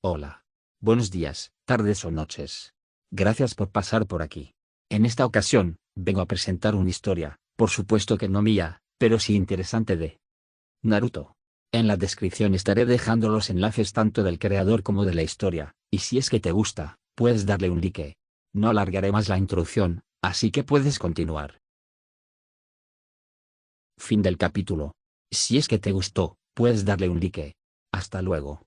Hola. Buenos días, tardes o noches. Gracias por pasar por aquí. En esta ocasión, vengo a presentar una historia, por supuesto que no mía, pero sí interesante de Naruto. En la descripción estaré dejando los enlaces tanto del creador como de la historia, y si es que te gusta, puedes darle un like. No alargaré más la introducción, así que puedes continuar. Fin del capítulo. Si es que te gustó, puedes darle un like. Hasta luego.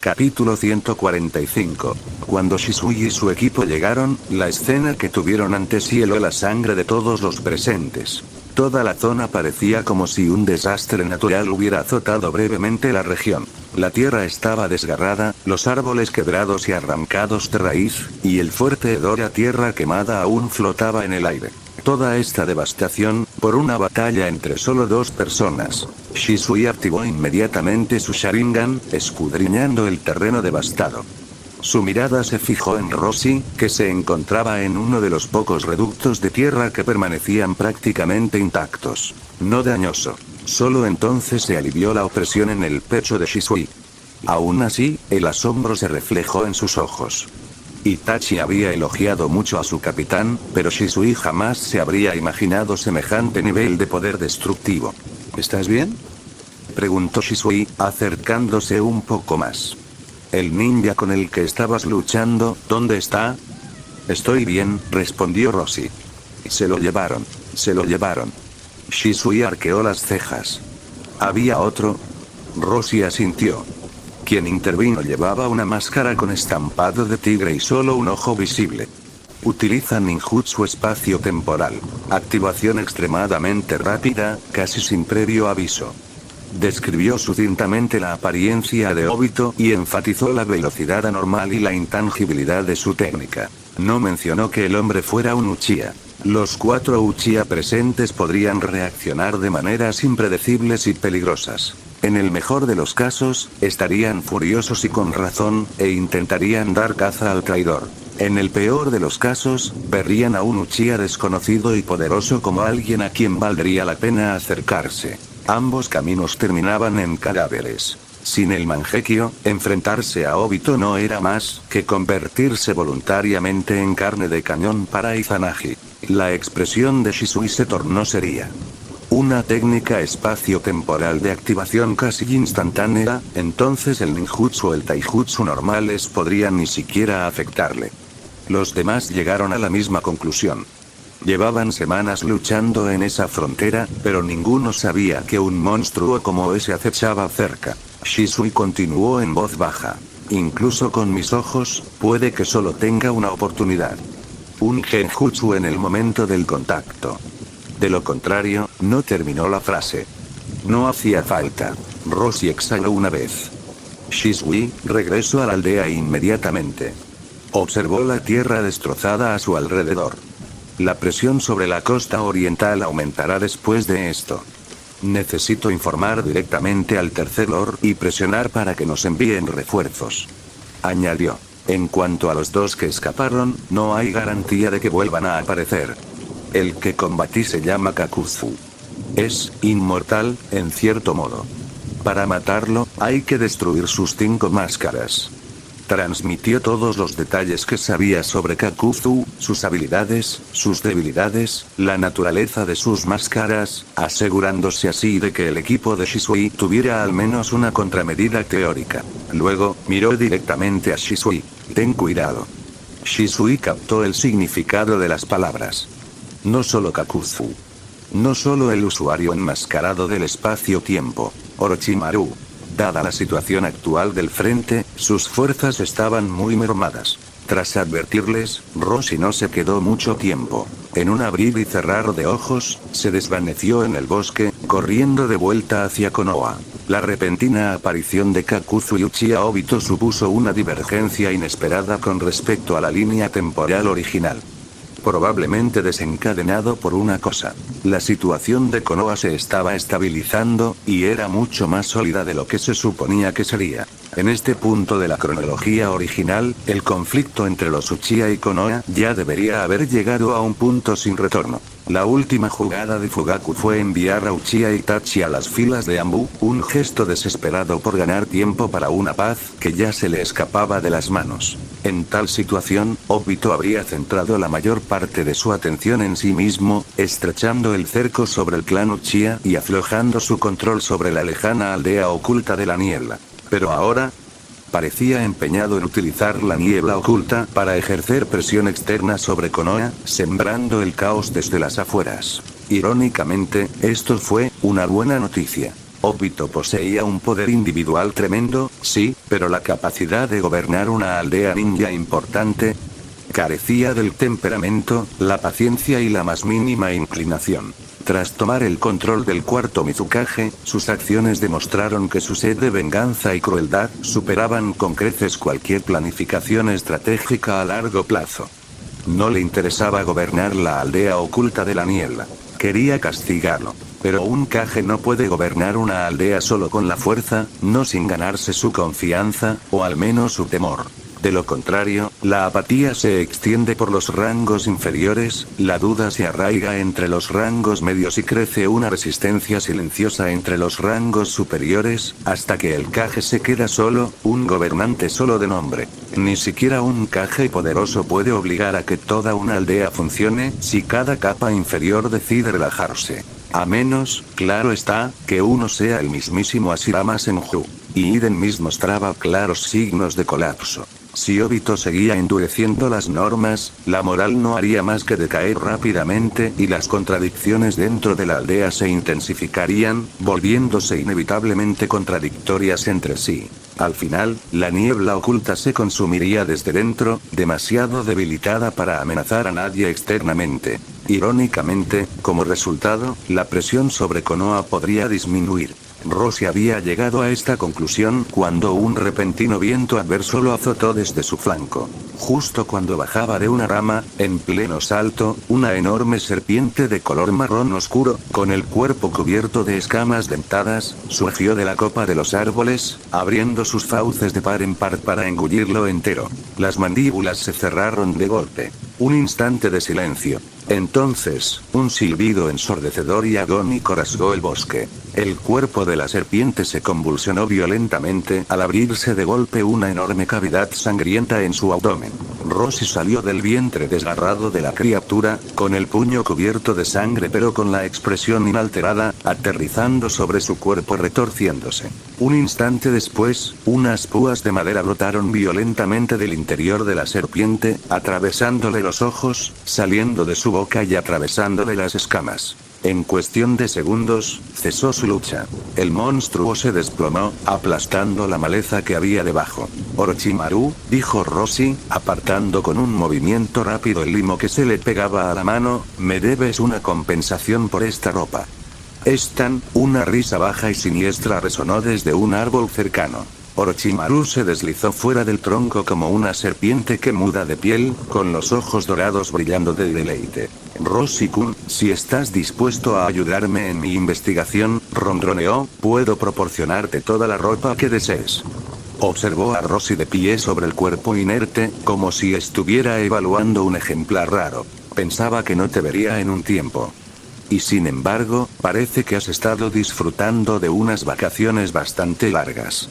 Capítulo 145. Cuando Shisui y su equipo llegaron, la escena que tuvieron ante sí heló la sangre de todos los presentes. Toda la zona parecía como si un desastre natural hubiera azotado brevemente la región. La tierra estaba desgarrada, los árboles quebrados y arrancados de raíz, y el fuerte hedor a tierra quemada aún flotaba en el aire. Toda esta devastación, por una batalla entre solo dos personas. Shisui activó inmediatamente su Sharingan, escudriñando el terreno devastado. Su mirada se fijó en Roshi, que se encontraba en uno de los pocos reductos de tierra que permanecían prácticamente intactos. No dañoso. Solo entonces se alivió la opresión en el pecho de Shisui. Aún así, el asombro se reflejó en sus ojos. Itachi había elogiado mucho a su capitán, pero Shisui jamás se habría imaginado semejante nivel de poder destructivo. ¿Estás bien?, preguntó Shisui, acercándose un poco más. El ninja con el que estabas luchando, ¿dónde está? Estoy bien, respondió Roshi. Se lo llevaron. Shisui arqueó las cejas. ¿Había otro? Roshi asintió. Quien intervino llevaba una máscara con estampado de tigre y solo un ojo visible. Utiliza ninjutsu espacio-temporal. Activación extremadamente rápida, casi sin previo aviso. Describió sucintamente la apariencia de Obito y enfatizó la velocidad anormal y la intangibilidad de su técnica. No mencionó que el hombre fuera un Uchiha. Los 4 Uchiha presentes podrían reaccionar de maneras impredecibles y peligrosas. En el mejor de los casos, estarían furiosos y con razón, e intentarían dar caza al traidor. En el peor de los casos, verían a un Uchiha desconocido y poderoso como alguien a quien valdría la pena acercarse. Ambos caminos terminaban en cadáveres. Sin el Mangekyo, enfrentarse a Obito no era más que convertirse voluntariamente en carne de cañón para Izanagi. La expresión de Shisui se tornó seria. Una técnica espacio-temporal de activación casi instantánea, entonces el ninjutsu o el taijutsu normales podrían ni siquiera afectarle. Los demás llegaron a la misma conclusión. Llevaban semanas luchando en esa frontera, pero ninguno sabía que un monstruo como ese acechaba cerca. Shisui continuó en voz baja. Incluso con mis ojos, puede que solo tenga una oportunidad. Un genjutsu en el momento del contacto. De lo contrario, no terminó la frase. No hacía falta. Roshi exhaló una vez. Shisui regresó a la aldea inmediatamente. Observó la tierra destrozada a su alrededor. La presión sobre la costa oriental aumentará después de esto. Necesito informar directamente al tercer Lord y presionar para que nos envíen refuerzos. Añadió. En cuanto a los 2 que escaparon, no hay garantía de que vuelvan a aparecer. El que combatí se llama Kakuzu. Es inmortal, en cierto modo. Para matarlo, hay que destruir sus 5 máscaras. Transmitió todos los detalles que sabía sobre Kakuzu, sus habilidades, sus debilidades, la naturaleza de sus máscaras, asegurándose así de que el equipo de Shisui tuviera al menos una contramedida teórica. Luego, miró directamente a Shisui. Ten cuidado. Shisui captó el significado de las palabras. No solo Kakuzu. No solo el usuario enmascarado del espacio-tiempo, Orochimaru. Dada la situación actual del frente, sus fuerzas estaban muy mermadas. Tras advertirles, Roshi no se quedó mucho tiempo. En un abrir y cerrar de ojos, se desvaneció en el bosque, corriendo de vuelta hacia Konoha. La repentina aparición de Kakuzu y Uchiha Obito supuso una divergencia inesperada con respecto a la línea temporal original. probablemente desencadenado por una cosa. La situación de Konoha se estaba estabilizando, y era mucho más sólida de lo que se suponía que sería. En este punto de la cronología original, el conflicto entre los Uchiha y Konoha ya debería haber llegado a un punto sin retorno. La última jugada de Fugaku fue enviar a Uchiha Itachi a las filas de Anbu, un gesto desesperado por ganar tiempo para una paz que ya se le escapaba de las manos. En tal situación, Obito habría centrado la mayor parte de su atención en sí mismo, estrechando el cerco sobre el clan Uchiha y aflojando su control sobre la lejana aldea oculta de la niebla. Pero ahora, parecía empeñado en utilizar la niebla oculta para ejercer presión externa sobre Konoha, sembrando el caos desde las afueras. Irónicamente, esto fue una buena noticia. Obito poseía un poder individual tremendo, sí, pero la capacidad de gobernar una aldea ninja importante carecía del temperamento, la paciencia y la más mínima inclinación. Tras tomar el control del cuarto Mizukage, sus acciones demostraron que su sed de venganza y crueldad superaban con creces cualquier planificación estratégica a largo plazo. No le interesaba gobernar la aldea oculta de la niebla. Quería castigarlo. Pero un Kage no puede gobernar una aldea solo con la fuerza, no sin ganarse su confianza, o al menos su temor. De lo contrario, la apatía se extiende por los rangos inferiores, la duda se arraiga entre los rangos medios y crece una resistencia silenciosa entre los rangos superiores, hasta que el Kage se queda solo, un gobernante solo de nombre. Ni siquiera un Kage poderoso puede obligar a que toda una aldea funcione, si cada capa inferior decide relajarse. A menos, claro está, que uno sea el mismísimo Hashirama Senju. Y Iden mismo mostraba claros signos de colapso. Si Obito seguía endureciendo las normas, la moral no haría más que decaer rápidamente y las contradicciones dentro de la aldea se intensificarían, volviéndose inevitablemente contradictorias entre sí. Al final, la niebla oculta se consumiría desde dentro, demasiado debilitada para amenazar a nadie externamente. Irónicamente, como resultado, la presión sobre Konoha podría disminuir. Roshi había llegado a esta conclusión cuando un repentino viento adverso lo azotó desde su flanco. Justo cuando bajaba de una rama, en pleno salto, una enorme serpiente de color marrón oscuro, con el cuerpo cubierto de escamas dentadas, surgió de la copa de los árboles, abriendo sus fauces de par en par para engullirlo entero. Las mandíbulas se cerraron de golpe. Un instante de silencio. Entonces, un silbido ensordecedor y agónico rasgó el bosque. El cuerpo de la serpiente se convulsionó violentamente al abrirse de golpe una enorme cavidad sangrienta en su abdomen. Roshi salió del vientre desgarrado de la criatura, con el puño cubierto de sangre pero con la expresión inalterada, aterrizando sobre su cuerpo retorciéndose. Un instante después, unas púas de madera brotaron violentamente del interior de la serpiente, atravesándole los ojos, saliendo de su boca y atravesándole las escamas. En cuestión de segundos, cesó su lucha. El monstruo se desplomó, aplastando la maleza que había debajo. Orochimaru, dijo Roshi, apartando con un movimiento rápido el limo que se le pegaba a la mano, me debes una compensación por esta ropa. Una risa baja y siniestra resonó desde un árbol cercano. Orochimaru se deslizó fuera del tronco como una serpiente que muda de piel, con los ojos dorados brillando de deleite. Roshi-kun, si estás dispuesto a ayudarme en mi investigación, ronroneó, puedo proporcionarte toda la ropa que desees. Observó a Roshi de pie sobre el cuerpo inerte, como si estuviera evaluando un ejemplar raro. Pensaba que no te vería en un tiempo. Y sin embargo, parece que has estado disfrutando de unas vacaciones bastante largas.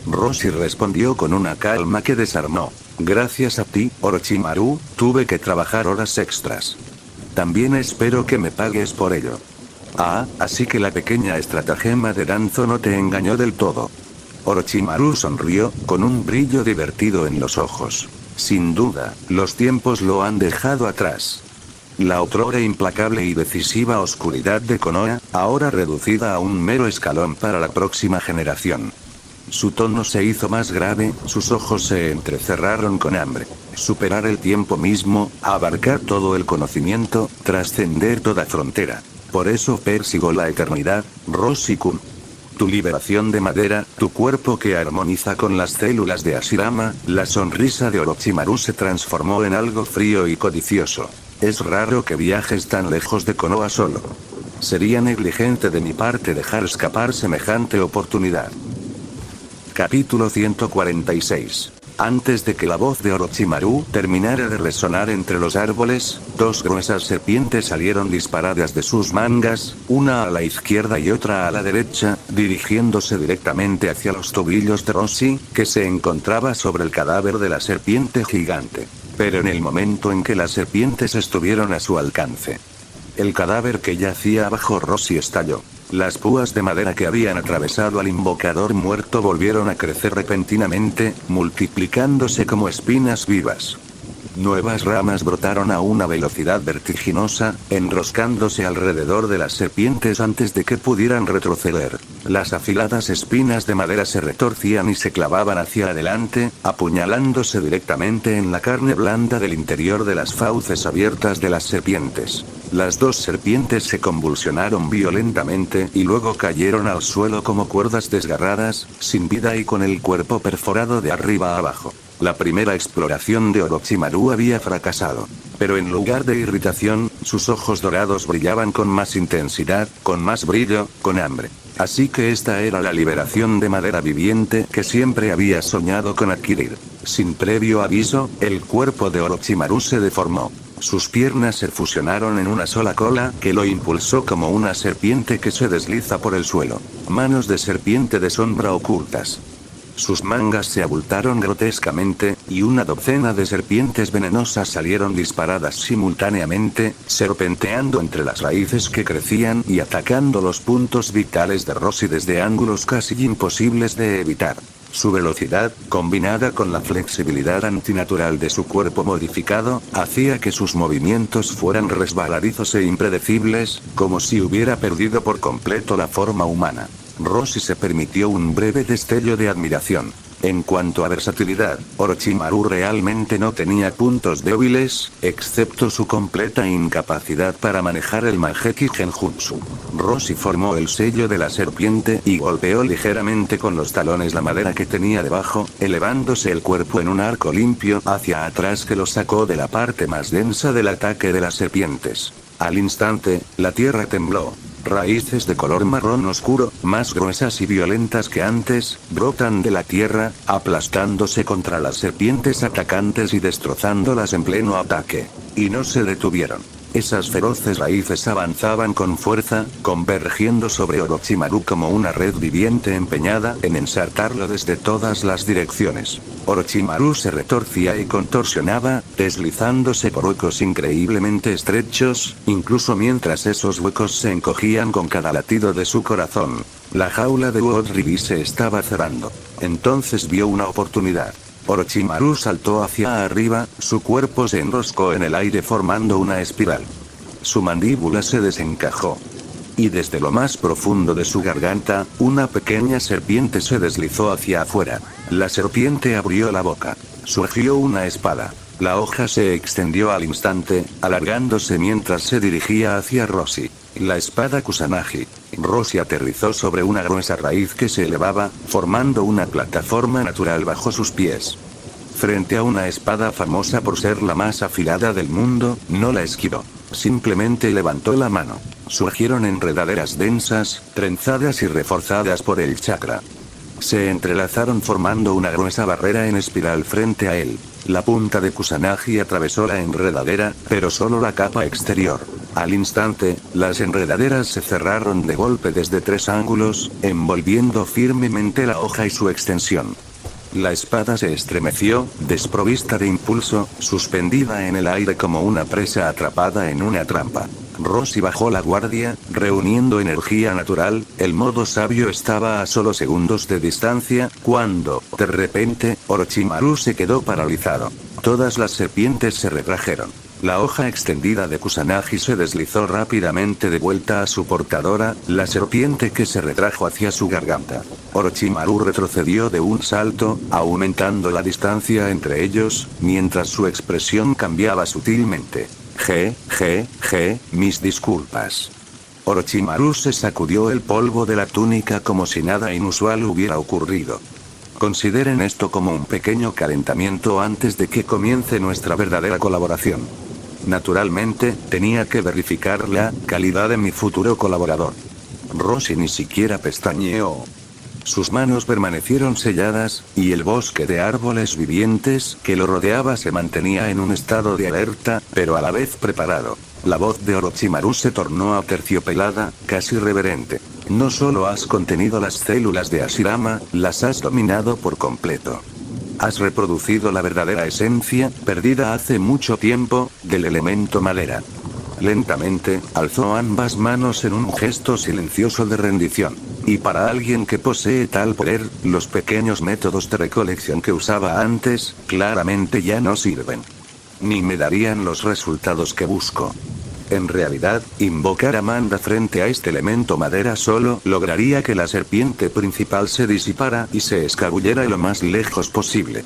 Roshi respondió con una calma que desarmó. Gracias a ti, Orochimaru, tuve que trabajar horas extras. También espero que me pagues por ello. Ah, así que la pequeña estratagema de Danzo no te engañó del todo. Orochimaru sonrió, con un brillo divertido en los ojos. Sin duda, los tiempos lo han dejado atrás. La otrora implacable y decisiva oscuridad de Konoha, ahora reducida a un mero escalón para la próxima generación. Su tono se hizo más grave, sus ojos se entrecerraron con hambre. Superar el tiempo mismo, abarcar todo el conocimiento, trascender toda frontera. Por eso persigo la eternidad, Roshi-kun. Tu liberación de madera, tu cuerpo que armoniza con las células de Hashirama, la sonrisa de Orochimaru se transformó en algo frío y codicioso. Es raro que viajes tan lejos de Konoha solo. Sería negligente de mi parte dejar escapar semejante oportunidad. Capítulo 146. Antes de que la voz de Orochimaru terminara de resonar entre los árboles, dos gruesas serpientes salieron disparadas de sus mangas, una a la izquierda y otra a la derecha, dirigiéndose directamente hacia los tobillos de Roshi, que se encontraba sobre el cadáver de la serpiente gigante. Pero en el momento en que las serpientes estuvieron a su alcance, el cadáver que yacía abajo Roshi estalló. Las púas de madera que habían atravesado al invocador muerto volvieron a crecer repentinamente, multiplicándose como espinas vivas. Nuevas ramas brotaron a una velocidad vertiginosa, enroscándose alrededor de las serpientes antes de que pudieran retroceder. Las afiladas espinas de madera se retorcían y se clavaban hacia adelante, apuñalándose directamente en la carne blanda del interior de las fauces abiertas de las serpientes. Las dos serpientes se convulsionaron violentamente y luego cayeron al suelo como cuerdas desgarradas, sin vida y con el cuerpo perforado de arriba a abajo. La primera exploración de Orochimaru había fracasado. Pero en lugar de irritación, sus ojos dorados brillaban con más intensidad, con más brillo, con hambre. Así que esta era la liberación de madera viviente que siempre había soñado con adquirir. Sin previo aviso, el cuerpo de Orochimaru se deformó. Sus piernas se fusionaron en una sola cola que lo impulsó como una serpiente que se desliza por el suelo. Manos de serpiente de sombra ocultas. Sus mangas se abultaron grotescamente, y una docena de serpientes venenosas salieron disparadas simultáneamente, serpenteando entre las raíces que crecían y atacando los puntos vitales de Roshi desde ángulos casi imposibles de evitar. Su velocidad, combinada con la flexibilidad antinatural de su cuerpo modificado, hacía que sus movimientos fueran resbaladizos e impredecibles, como si hubiera perdido por completo la forma humana. Roshi se permitió un breve destello de admiración. En cuanto a versatilidad, Orochimaru realmente no tenía puntos débiles, excepto su completa incapacidad para manejar el Mangekyou Genjutsu. Roshi formó el sello de la serpiente y golpeó ligeramente con los talones la madera que tenía debajo, elevándose el cuerpo en un arco limpio hacia atrás que lo sacó de la parte más densa del ataque de las serpientes. Al instante, la tierra tembló. Raíces de color marrón oscuro, más gruesas y violentas que antes, brotan de la tierra, aplastándose contra las serpientes atacantes y destrozándolas en pleno ataque. Y no se detuvieron. Esas feroces raíces avanzaban con fuerza, convergiendo sobre Orochimaru como una red viviente empeñada en ensartarlo desde todas las direcciones. Orochimaru se retorcía y contorsionaba, deslizándose por huecos increíblemente estrechos, incluso mientras esos huecos se encogían con cada latido de su corazón. La jaula de Uodribi se estaba cerrando. Entonces vio una oportunidad. Orochimaru saltó hacia arriba, su cuerpo se enroscó en el aire formando una espiral. Su mandíbula se desencajó. Y desde lo más profundo de su garganta, una pequeña serpiente se deslizó hacia afuera. La serpiente abrió la boca. Surgió una espada. La hoja se extendió al instante, alargándose mientras se dirigía hacia Roshi. La espada Kusanagi. Roshi aterrizó sobre una gruesa raíz que se elevaba, formando una plataforma natural bajo sus pies. Frente a una espada famosa por ser la más afilada del mundo, no la esquivó. Simplemente levantó la mano. Surgieron enredaderas densas, trenzadas y reforzadas por el chakra. Se entrelazaron formando una gruesa barrera en espiral frente a él. La punta de Kusanagi atravesó la enredadera, pero solo la capa exterior. Al instante, las enredaderas se cerraron de golpe desde 3 ángulos, envolviendo firmemente la hoja y su extensión. La espada se estremeció, desprovista de impulso, suspendida en el aire como una presa atrapada en una trampa. Roshi bajó la guardia, reuniendo energía natural. El modo sabio estaba a solo segundos de distancia, cuando, de repente, Orochimaru se quedó paralizado. Todas las serpientes se retrajeron. La hoja extendida de Kusanagi se deslizó rápidamente de vuelta a su portadora, la serpiente que se retrajo hacia su garganta. Orochimaru retrocedió de un salto, aumentando la distancia entre ellos, mientras su expresión cambiaba sutilmente. Mis disculpas. Orochimaru se sacudió el polvo de la túnica como si nada inusual hubiera ocurrido. Consideren esto como un pequeño calentamiento antes de que comience nuestra verdadera colaboración. Naturalmente, tenía que verificar la calidad de mi futuro colaborador. Roshi ni siquiera pestañeó. Sus manos permanecieron selladas, y el bosque de árboles vivientes que lo rodeaba se mantenía en un estado de alerta, pero a la vez preparado. La voz de Orochimaru se tornó aterciopelada, casi reverente. No solo has contenido las células de Hashirama, las has dominado por completo. Has reproducido la verdadera esencia, perdida hace mucho tiempo, del elemento madera. Lentamente, alzó ambas manos en un gesto silencioso de rendición. Y para alguien que posee tal poder, los pequeños métodos de recolección que usaba antes, claramente ya no sirven. Ni me darían los resultados que busco. En realidad, invocar a Manda frente a este elemento madera solo lograría que la serpiente principal se disipara y se escabullera lo más lejos posible.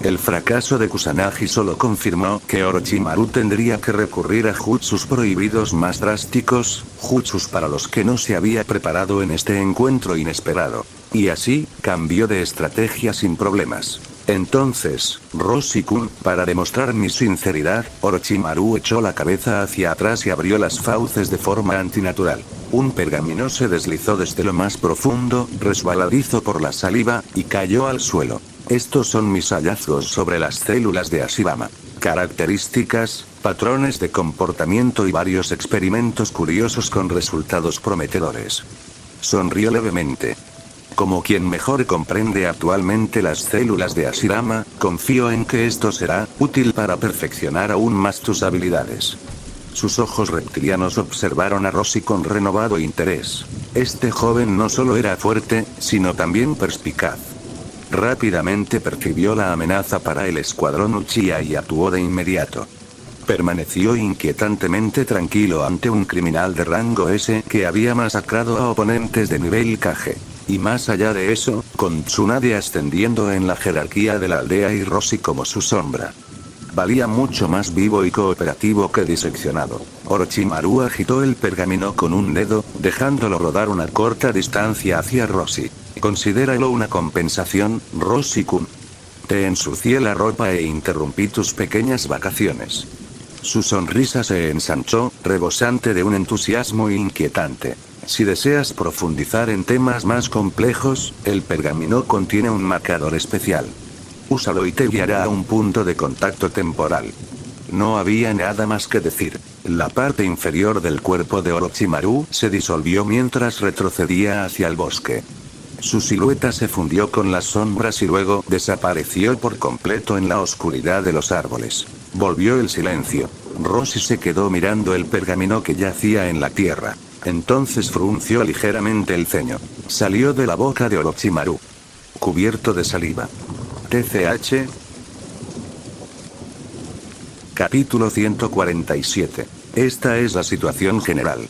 El fracaso de Kusanagi solo confirmó que Orochimaru tendría que recurrir a jutsus prohibidos más drásticos, jutsus para los que no se había preparado en este encuentro inesperado. Y así, cambió de estrategia sin problemas. Entonces, Roshi-kun, para demostrar mi sinceridad, Orochimaru echó la cabeza hacia atrás y abrió las fauces de forma antinatural. Un pergamino se deslizó desde lo más profundo, resbaladizo por la saliva, y cayó al suelo. Estos son mis hallazgos sobre las células de Hashirama. Características, patrones de comportamiento y varios experimentos curiosos con resultados prometedores. Sonrió levemente. Como quien mejor comprende actualmente las células de Hashirama, confío en que esto será útil para perfeccionar aún más tus habilidades. Sus ojos reptilianos observaron a Roshi con renovado interés. Este joven no solo era fuerte, sino también perspicaz. Rápidamente percibió la amenaza para el escuadrón Uchiha y actuó de inmediato. Permaneció inquietantemente tranquilo ante un criminal de rango S que había masacrado a oponentes de nivel Kage. Y más allá de eso, con Tsunade ascendiendo en la jerarquía de la aldea y Roshi como su sombra. Valía mucho más vivo y cooperativo que diseccionado. Orochimaru agitó el pergamino con un dedo, dejándolo rodar una corta distancia hacia Roshi. Considéralo una compensación, Roshi-kun. Te ensucié la ropa e interrumpí tus pequeñas vacaciones. Su sonrisa se ensanchó, rebosante de un entusiasmo inquietante. Si deseas profundizar en temas más complejos, el pergamino contiene un marcador especial. Úsalo y te guiará a un punto de contacto temporal. No había nada más que decir. La parte inferior del cuerpo de Orochimaru se disolvió mientras retrocedía hacia el bosque. Su silueta se fundió con las sombras y luego desapareció por completo en la oscuridad de los árboles. Volvió el silencio. Roshi se quedó mirando el pergamino que yacía en la tierra. Entonces frunció ligeramente el ceño. Salió de la boca de Orochimaru. Cubierto de saliva. TCH. Capítulo 147. Esta es la situación general.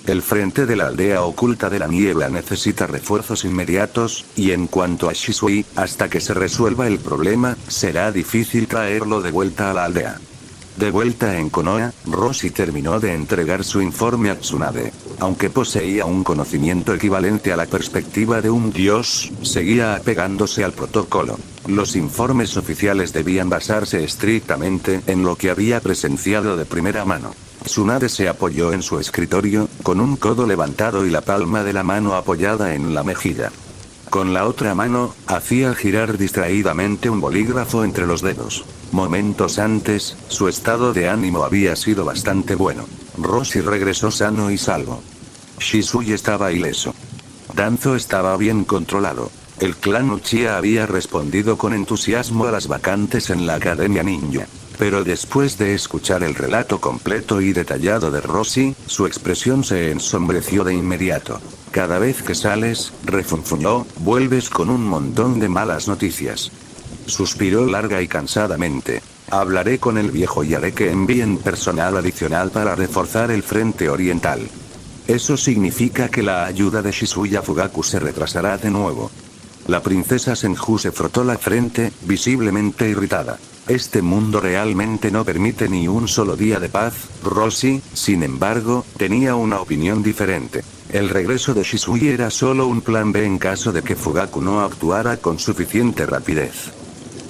El frente de la aldea oculta de la niebla necesita refuerzos inmediatos, y en cuanto a Shisui, hasta que se resuelva el problema, será difícil traerlo de vuelta a la aldea. De vuelta en Konoha, Roshi terminó de entregar su informe a Tsunade. Aunque poseía un conocimiento equivalente a la perspectiva de un dios, seguía apegándose al protocolo. Los informes oficiales debían basarse estrictamente en lo que había presenciado de primera mano. Tsunade se apoyó en su escritorio, con un codo levantado y la palma de la mano apoyada en la mejilla. Con la otra mano, hacía girar distraídamente un bolígrafo entre los dedos. Momentos antes, su estado de ánimo había sido bastante bueno. Roshi regresó sano y salvo. Shisui estaba ileso. Danzo estaba bien controlado. El clan Uchiha había respondido con entusiasmo a las vacantes en la Academia Ninja. Pero después de escuchar el relato completo y detallado de Roshi, su expresión se ensombreció de inmediato. Cada vez que sales, refunfuñó, vuelves con un montón de malas noticias. Suspiró larga y cansadamente. Hablaré con el viejo y haré que envíen personal adicional para reforzar el frente oriental. Eso significa que la ayuda de Shizuya Fugaku se retrasará de nuevo. La princesa Senju se frotó la frente, visiblemente irritada. Este mundo realmente no permite ni un solo día de paz. Roshi, sin embargo, tenía una opinión diferente. El regreso de Shisui era solo un plan B en caso de que Fugaku no actuara con suficiente rapidez.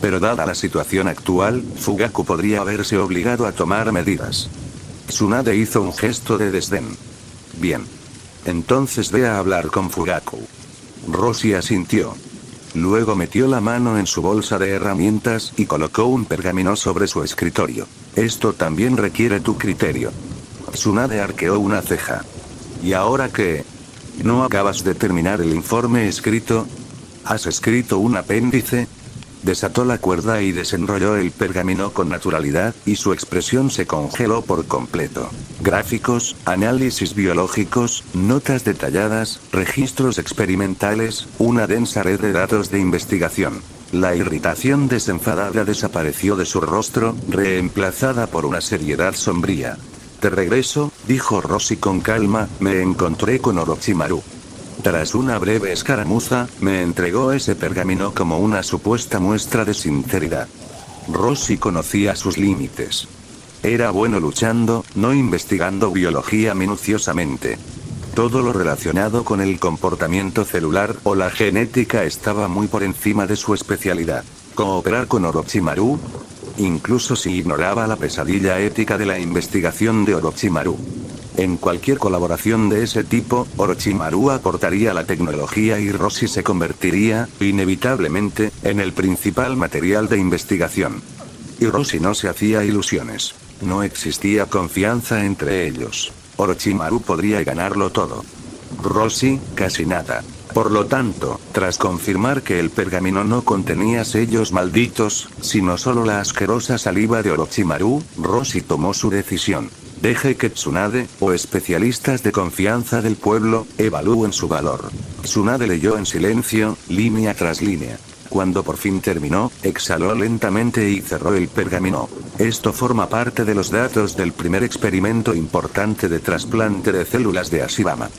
Pero dada la situación actual, Fugaku podría haberse obligado a tomar medidas. Tsunade hizo un gesto de desdén. Bien. Entonces ve a hablar con Fugaku. Roshi asintió. Luego metió la mano en su bolsa de herramientas y colocó un pergamino sobre su escritorio. Esto también requiere tu criterio. Tsunade arqueó una ceja. ¿Y ahora qué? ¿No acabas de terminar el informe escrito? ¿Has escrito un apéndice? Desató la cuerda y desenrolló el pergamino con naturalidad, y su expresión se congeló por completo. Gráficos, análisis biológicos, notas detalladas, registros experimentales, una densa red de datos de investigación. La irritación desenfadada desapareció de su rostro, reemplazada por una seriedad sombría. De regreso, dijo Roshi con calma, me encontré con Orochimaru. Tras una breve escaramuza, me entregó ese pergamino como una supuesta muestra de sinceridad. Roshi conocía sus límites. Era bueno luchando, no investigando biología minuciosamente. Todo lo relacionado con el comportamiento celular o la genética estaba muy por encima de su especialidad. ¿Cooperar con Orochimaru? Incluso si ignoraba la pesadilla ética de la investigación de Orochimaru. En cualquier colaboración de ese tipo, Orochimaru aportaría la tecnología y Roshi se convertiría, inevitablemente, en el principal material de investigación. Y Roshi no se hacía ilusiones. No existía confianza entre ellos. Orochimaru podría ganarlo todo. Roshi, casi nada. Por lo tanto, tras confirmar que el pergamino no contenía sellos malditos, sino solo la asquerosa saliva de Orochimaru, Roshi tomó su decisión. Deje que Tsunade, o especialistas de confianza del pueblo, evalúen su valor. Tsunade leyó en silencio, línea tras línea. Cuando por fin terminó, exhaló lentamente y cerró el pergamino. Esto forma parte de los datos del primer experimento importante de trasplante de células de Ashirama.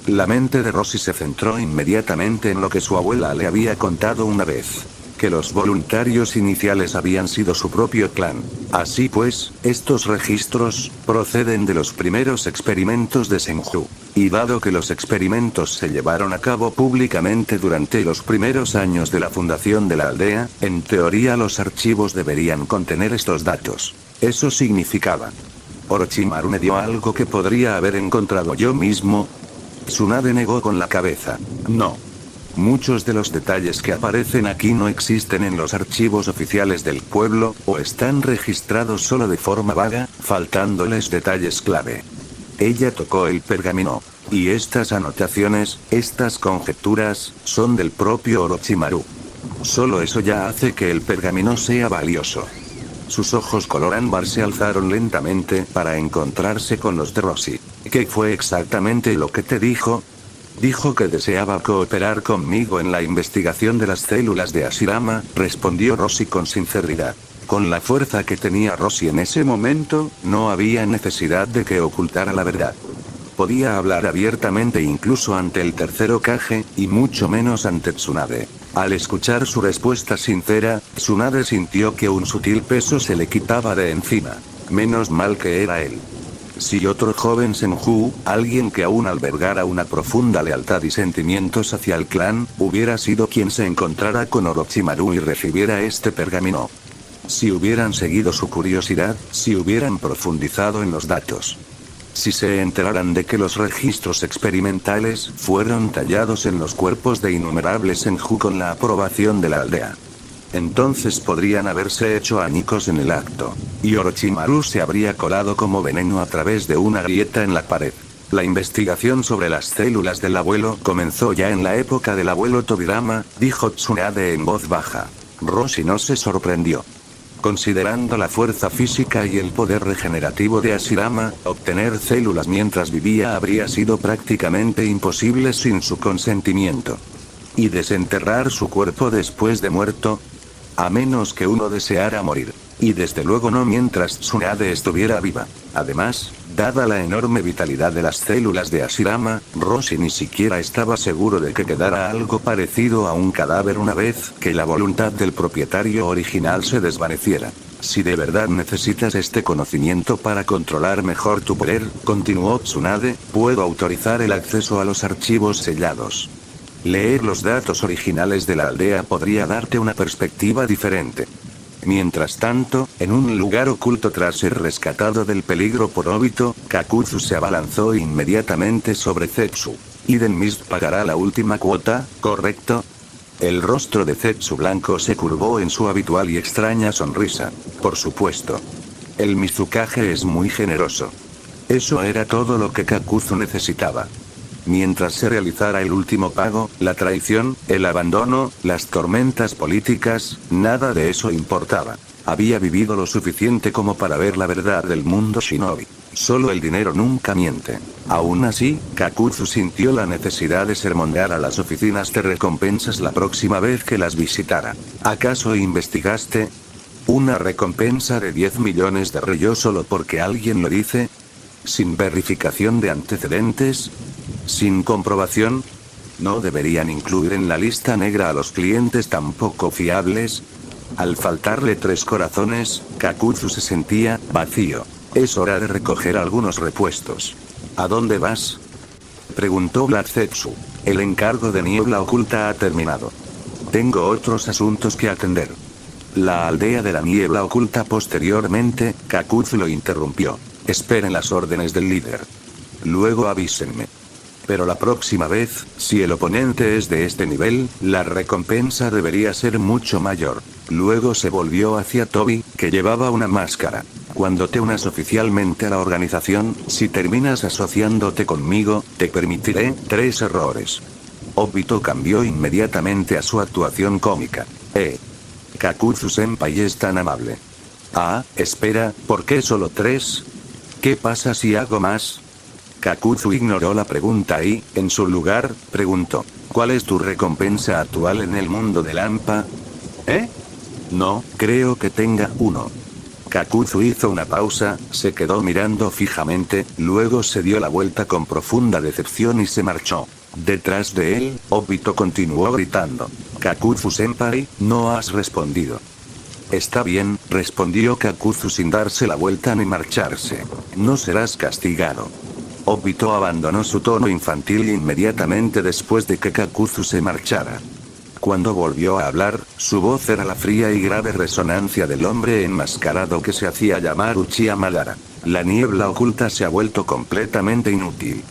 La mente de Roshi se centró inmediatamente en lo que su abuela le había contado una vez. Que los voluntarios iniciales habían sido su propio clan. Así pues, estos registros proceden de los primeros experimentos de Senju. Y dado que los experimentos se llevaron a cabo públicamente durante los primeros años de la fundación de la aldea, en teoría los archivos deberían contener estos datos. Eso significaba. Orochimaru me dio algo que podría haber encontrado yo mismo. Tsunade negó con la cabeza. No. Muchos de los detalles que aparecen aquí no existen en los archivos oficiales del pueblo, o están registrados solo de forma vaga, faltándoles detalles clave. Ella tocó el pergamino. Y estas anotaciones, estas conjeturas, son del propio Orochimaru. Solo eso ya hace que el pergamino sea valioso. Sus ojos color ámbar se alzaron lentamente para encontrarse con los de Roshi. ¿Qué fue exactamente lo que te dijo? Dijo que deseaba cooperar conmigo en la investigación de las células de Ashirama, respondió Roshi con sinceridad. Con la fuerza que tenía Roshi en ese momento, no había necesidad de que ocultara la verdad. Podía hablar abiertamente incluso ante el tercer Hokage, y mucho menos ante Tsunade. Al escuchar su respuesta sincera, Tsunade sintió que un sutil peso se le quitaba de encima. Menos mal que era él. Si otro joven Senju, alguien que aún albergara una profunda lealtad y sentimientos hacia el clan, hubiera sido quien se encontrara con Orochimaru y recibiera este pergamino. Si hubieran seguido su curiosidad, si hubieran profundizado en los datos. Si se enteraran de que los registros experimentales fueron tallados en los cuerpos de innumerables Senju con la aprobación de la aldea. Entonces podrían haberse hecho añicos en el acto. Y Orochimaru se habría colado como veneno a través de una grieta en la pared. La investigación sobre las células del abuelo comenzó ya en la época del abuelo Tobirama, dijo Tsunade en voz baja. Roshi no se sorprendió. Considerando la fuerza física y el poder regenerativo de Ashirama, obtener células mientras vivía habría sido prácticamente imposible sin su consentimiento. ¿Y desenterrar su cuerpo después de muerto? A menos que uno deseara morir. Y desde luego no mientras Tsunade estuviera viva. Además, dada la enorme vitalidad de las células de Ashirama, Roshi ni siquiera estaba seguro de que quedara algo parecido a un cadáver una vez que la voluntad del propietario original se desvaneciera. Si de verdad necesitas este conocimiento para controlar mejor tu poder, continuó Tsunade, puedo autorizar el acceso a los archivos sellados. Leer los datos originales de la aldea podría darte una perspectiva diferente. Mientras tanto, en un lugar oculto tras ser rescatado del peligro por Obito, Kakuzu se abalanzó inmediatamente sobre Zetsu. Iden Mist pagará la última cuota, ¿correcto? El rostro de Zetsu blanco se curvó en su habitual y extraña sonrisa. Por supuesto. El Mizukage es muy generoso. Eso era todo lo que Kakuzu necesitaba. Mientras se realizara el último pago, la traición, el abandono, las tormentas políticas, nada de eso importaba. Había vivido lo suficiente como para ver la verdad del mundo shinobi. Solo el dinero nunca miente. Aún así, Kakuzu sintió la necesidad de sermonear a las oficinas de recompensas la próxima vez que las visitara. ¿Acaso investigaste? ¿Una recompensa de 10 millones de ryo solo porque alguien lo dice? ¿Sin verificación de antecedentes? ¿Sin comprobación? ¿No deberían incluir en la lista negra a los clientes tan poco fiables? Al faltarle 3 corazones, Kakuzu se sentía vacío. Es hora de recoger algunos repuestos. ¿A dónde vas?, preguntó Black Zetsu. El encargo de niebla oculta ha terminado. Tengo otros asuntos que atender. La aldea de la niebla oculta. Posteriormente, Kakuzu lo interrumpió. Esperen las órdenes del líder. Luego avísenme. Pero la próxima vez, si el oponente es de este nivel, la recompensa debería ser mucho mayor. Luego se volvió hacia Tobi, que llevaba una máscara. Cuando te unas oficialmente a la organización, si terminas asociándote conmigo, te permitiré 3 errores. Obito cambió inmediatamente a su actuación cómica. Kakuzu-senpai es tan amable. Ah, espera, ¿por qué solo 3? ¿Qué pasa si hago más? Kakuzu ignoró la pregunta y, en su lugar, preguntó, ¿cuál es tu recompensa actual en el mundo de Lampa? No, creo que tenga uno. Kakuzu hizo una pausa, se quedó mirando fijamente, luego se dio la vuelta con profunda decepción y se marchó. Detrás de él, Obito continuó gritando. Kakuzu-senpai, no has respondido. Está bien, respondió Kakuzu sin darse la vuelta ni marcharse. No serás castigado. Obito abandonó su tono infantil inmediatamente después de que Kakuzu se marchara. Cuando volvió a hablar, su voz era la fría y grave resonancia del hombre enmascarado que se hacía llamar Uchiha Madara. La niebla oculta se ha vuelto completamente inútil.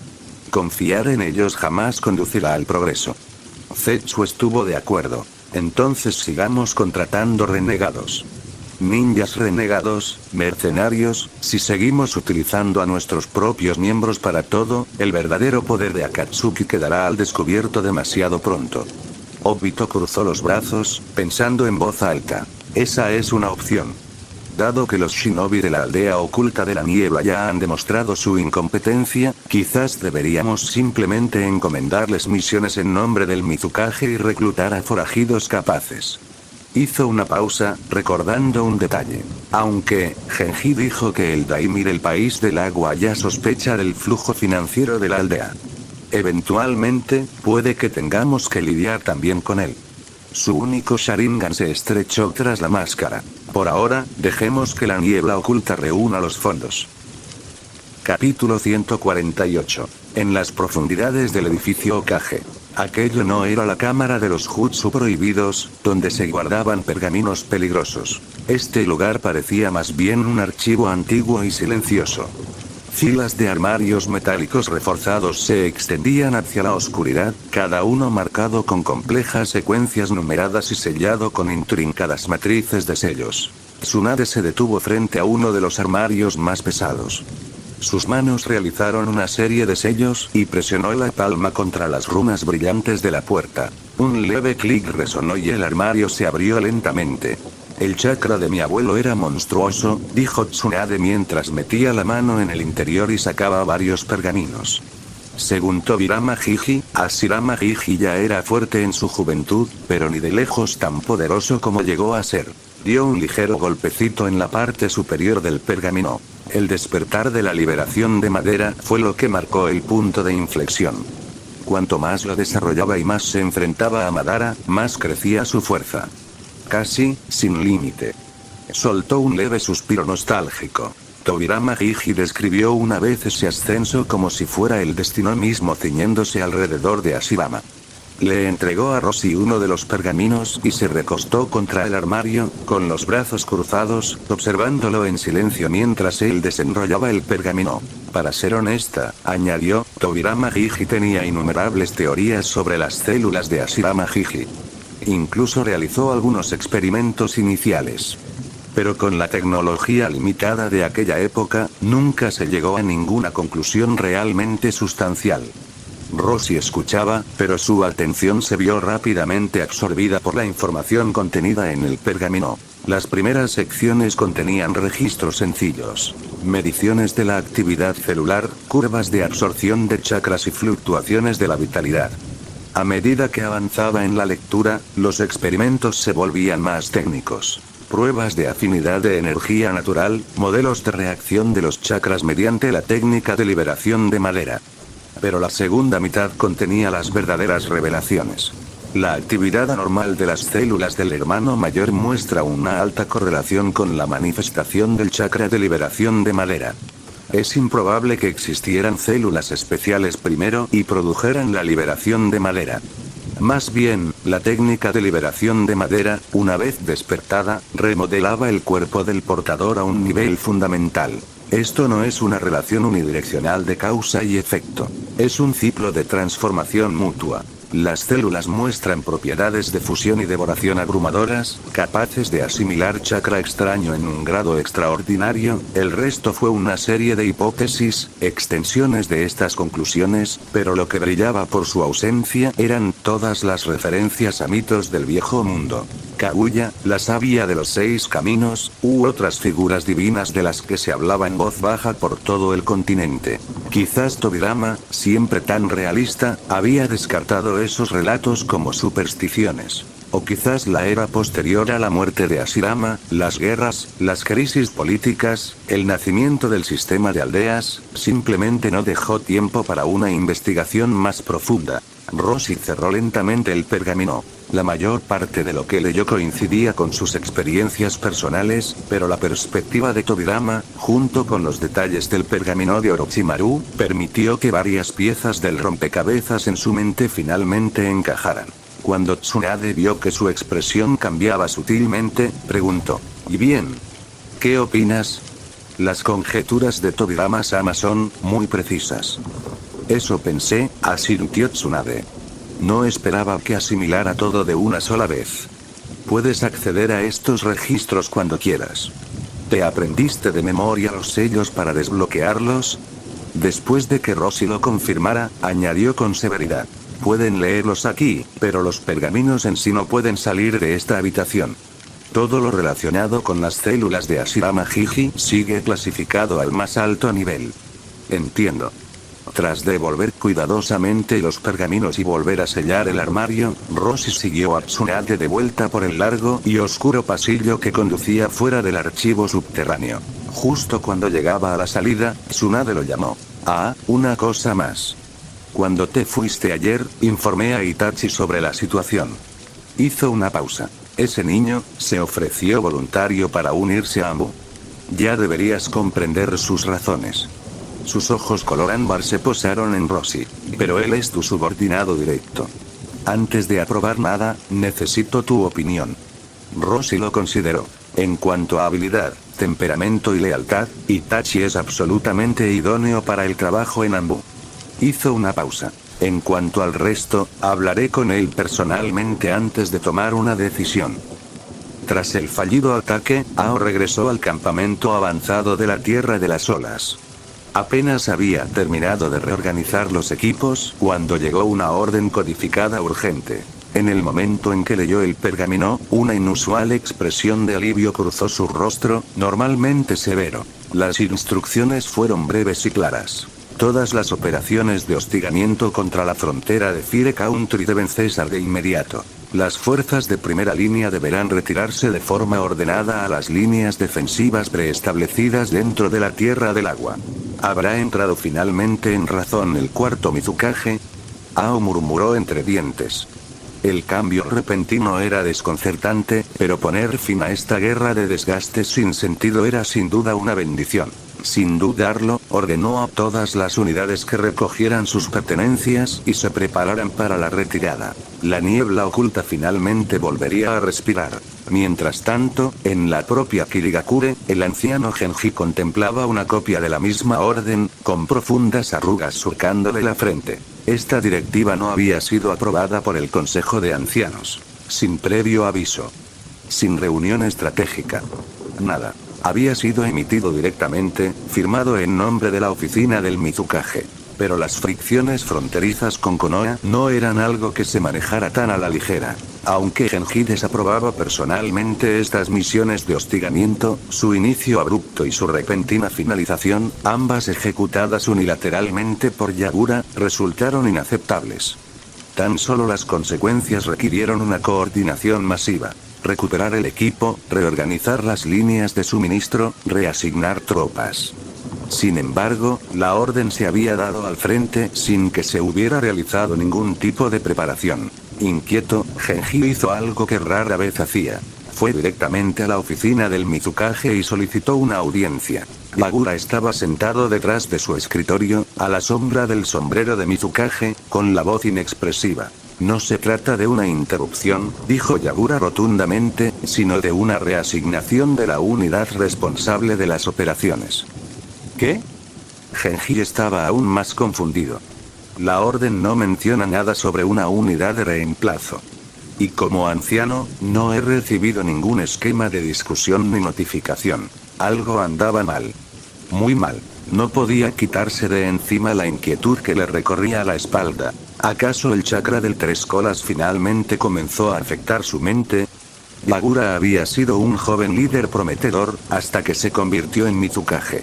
Confiar en ellos jamás conducirá al progreso. Zetsu estuvo de acuerdo. Entonces sigamos contratando renegados. Ninjas renegados, mercenarios, si seguimos utilizando a nuestros propios miembros para todo, el verdadero poder de Akatsuki quedará al descubierto demasiado pronto. Obito cruzó los brazos, pensando en voz alta. Esa es una opción. Dado que los shinobi de la aldea oculta de la niebla ya han demostrado su incompetencia, quizás deberíamos simplemente encomendarles misiones en nombre del Mizukage y reclutar a forajidos capaces. Hizo una pausa, recordando un detalle. Aunque, Genji dijo que el Daimir el país del agua ya sospecha del flujo financiero de la aldea. Eventualmente, puede que tengamos que lidiar también con él. Su único Sharingan se estrechó tras la máscara. Por ahora, dejemos que la niebla oculta reúna los fondos. Capítulo 148. En las profundidades del edificio Hokage. Aquello no era la cámara de los jutsu prohibidos, donde se guardaban pergaminos peligrosos. Este lugar parecía más bien un archivo antiguo y silencioso. Filas de armarios metálicos reforzados se extendían hacia la oscuridad, cada uno marcado con complejas secuencias numeradas y sellado con intrincadas matrices de sellos. Tsunade se detuvo frente a uno de los armarios más pesados. Sus manos realizaron una serie de sellos y presionó la palma contra las runas brillantes de la puerta. Un leve clic resonó y el armario se abrió lentamente. El chakra de mi abuelo era monstruoso, dijo Tsunade mientras metía la mano en el interior y sacaba varios pergaminos. Según Tobirama Jiji, Hashirama Jiji ya era fuerte en su juventud, pero ni de lejos tan poderoso como llegó a ser. Dio un ligero golpecito en la parte superior del pergamino. El despertar de la liberación de Madara fue lo que marcó el punto de inflexión. Cuanto más lo desarrollaba y más se enfrentaba a Madara, más crecía su fuerza. Casi, sin límite. Soltó un leve suspiro nostálgico. Tobirama Jiji describió una vez ese ascenso como si fuera el destino mismo ciñéndose alrededor de Hashirama. Le entregó a Rossi uno de los pergaminos y se recostó contra el armario, con los brazos cruzados, observándolo en silencio mientras él desenrollaba el pergamino. Para ser honesta, añadió, Tobirama Gigi tenía innumerables teorías sobre las células de Hashirama Gigi. Incluso realizó algunos experimentos iniciales. Pero con la tecnología limitada de aquella época, nunca se llegó a ninguna conclusión realmente sustancial. Rossi escuchaba, pero su atención se vio rápidamente absorbida por la información contenida en el pergamino. Las primeras secciones contenían registros sencillos, mediciones de la actividad celular, curvas de absorción de chakras y fluctuaciones de la vitalidad. A medida que avanzaba en la lectura, los experimentos se volvían más técnicos. Pruebas de afinidad de energía natural, modelos de reacción de los chakras mediante la técnica de liberación de madera. Pero la segunda mitad contenía las verdaderas revelaciones. La actividad anormal de las células del hermano mayor muestra una alta correlación con la manifestación del chakra de liberación de madera. Es improbable que existieran células especiales primero y produjeran la liberación de madera. Más bien, la técnica de liberación de madera, una vez despertada, remodelaba el cuerpo del portador a un nivel fundamental. Esto no es una relación unidireccional de causa y efecto. Es un ciclo de transformación mutua. Las células muestran propiedades de fusión y devoración abrumadoras, capaces de asimilar chakra extraño en un grado extraordinario. El resto fue una serie de hipótesis, extensiones de estas conclusiones, pero lo que brillaba por su ausencia eran todas las referencias a mitos del viejo mundo. Kaguya, la sabia de los 6 caminos, u otras figuras divinas de las que se hablaba en voz baja por todo el continente. Quizás Tobirama, siempre tan realista, había descartado esos relatos como supersticiones. O quizás la era posterior a la muerte de Hashirama, las guerras, las crisis políticas, el nacimiento del sistema de aldeas, simplemente no dejó tiempo para una investigación más profunda. Rossi cerró lentamente el pergamino. La mayor parte de lo que leyó coincidía con sus experiencias personales, pero la perspectiva de Tobirama, junto con los detalles del pergamino de Orochimaru, permitió que varias piezas del rompecabezas en su mente finalmente encajaran. Cuando Tsunade vio que su expresión cambiaba sutilmente, preguntó, ¿y bien? ¿Qué opinas? Las conjeturas de Tobirama-sama son muy precisas. Eso pensé, asintió Tsunade. No esperaba que asimilara todo de una sola vez. Puedes acceder a estos registros cuando quieras. ¿Te aprendiste de memoria los sellos para desbloquearlos? Después de que Rossi lo confirmara, añadió con severidad. Pueden leerlos aquí, pero los pergaminos en sí no pueden salir de esta habitación. Todo lo relacionado con las células de Hashirama Gigi sigue clasificado al más alto nivel. Entiendo. Tras devolver cuidadosamente los pergaminos y volver a sellar el armario, Rossi siguió a Tsunade de vuelta por el largo y oscuro pasillo que conducía fuera del archivo subterráneo. Justo cuando llegaba a la salida, Tsunade lo llamó. Ah, una cosa más. Cuando te fuiste ayer, informé a Itachi sobre la situación. Hizo una pausa. Ese niño se ofreció voluntario para unirse a Anbu. Ya deberías comprender sus razones. Sus ojos color ámbar se posaron en Rossi. Pero él es tu subordinado directo. Antes de aprobar nada, necesito tu opinión. Rossi lo consideró. En cuanto a habilidad, temperamento y lealtad, Itachi es absolutamente idóneo para el trabajo en Anbu. Hizo una pausa. En cuanto al resto, hablaré con él personalmente antes de tomar una decisión. Tras el fallido ataque, Ao regresó al campamento avanzado de la Tierra de las Olas. Apenas había terminado de reorganizar los equipos cuando llegó una orden codificada urgente. En el momento en que leyó el pergamino, una inusual expresión de alivio cruzó su rostro, normalmente severo. Las instrucciones fueron breves y claras. Todas las operaciones de hostigamiento contra la frontera de Fire Country deben cesar de inmediato. Las fuerzas de primera línea deberán retirarse de forma ordenada a las líneas defensivas preestablecidas dentro de la Tierra del Agua. ¿Habrá entrado finalmente en razón el cuarto Mizukage? Ao murmuró entre dientes. El cambio repentino era desconcertante, pero poner fin a esta guerra de desgastes sin sentido era sin duda una bendición. Sin dudarlo, Ordenó a todas las unidades que recogieran sus pertenencias y se prepararan para la retirada. La niebla oculta finalmente volvería a respirar. Mientras tanto, en la propia Kirigakure, el anciano Genji contemplaba una copia de la misma orden, con profundas arrugas surcándole la frente. Esta directiva no había sido aprobada por el Consejo de Ancianos. Sin previo aviso. Sin reunión estratégica. Nada. Había sido emitido directamente, firmado en nombre de la oficina del Mizukage. Pero las fricciones fronterizas con Konoha no eran algo que se manejara tan a la ligera. Aunque Genji desaprobaba personalmente estas misiones de hostigamiento, su inicio abrupto y su repentina finalización, ambas ejecutadas unilateralmente por Yagura, resultaron inaceptables. Tan solo las consecuencias requirieron una coordinación masiva. Recuperar el equipo, reorganizar las líneas de suministro, reasignar tropas. Sin embargo, la orden se había dado al frente sin que se hubiera realizado ningún tipo de preparación. Inquieto, Genji hizo algo que rara vez hacía. Fue directamente a la oficina del Mizukage y solicitó una audiencia. Yagura estaba sentado detrás de su escritorio, a la sombra del sombrero de Mizukage, con la voz inexpresiva. No se trata de una interrupción, dijo Yagura rotundamente, sino de una reasignación de la unidad responsable de las operaciones. ¿Qué? Genji estaba aún más confundido. La orden no menciona nada sobre una unidad de reemplazo. Y como anciano, no he recibido ningún esquema de discusión ni notificación. Algo andaba mal. Muy mal. No podía quitarse de encima la inquietud que le recorría la espalda. ¿Acaso el chakra del tres colas finalmente comenzó a afectar su mente? Yagura había sido un joven líder prometedor, hasta que se convirtió en Mizukage.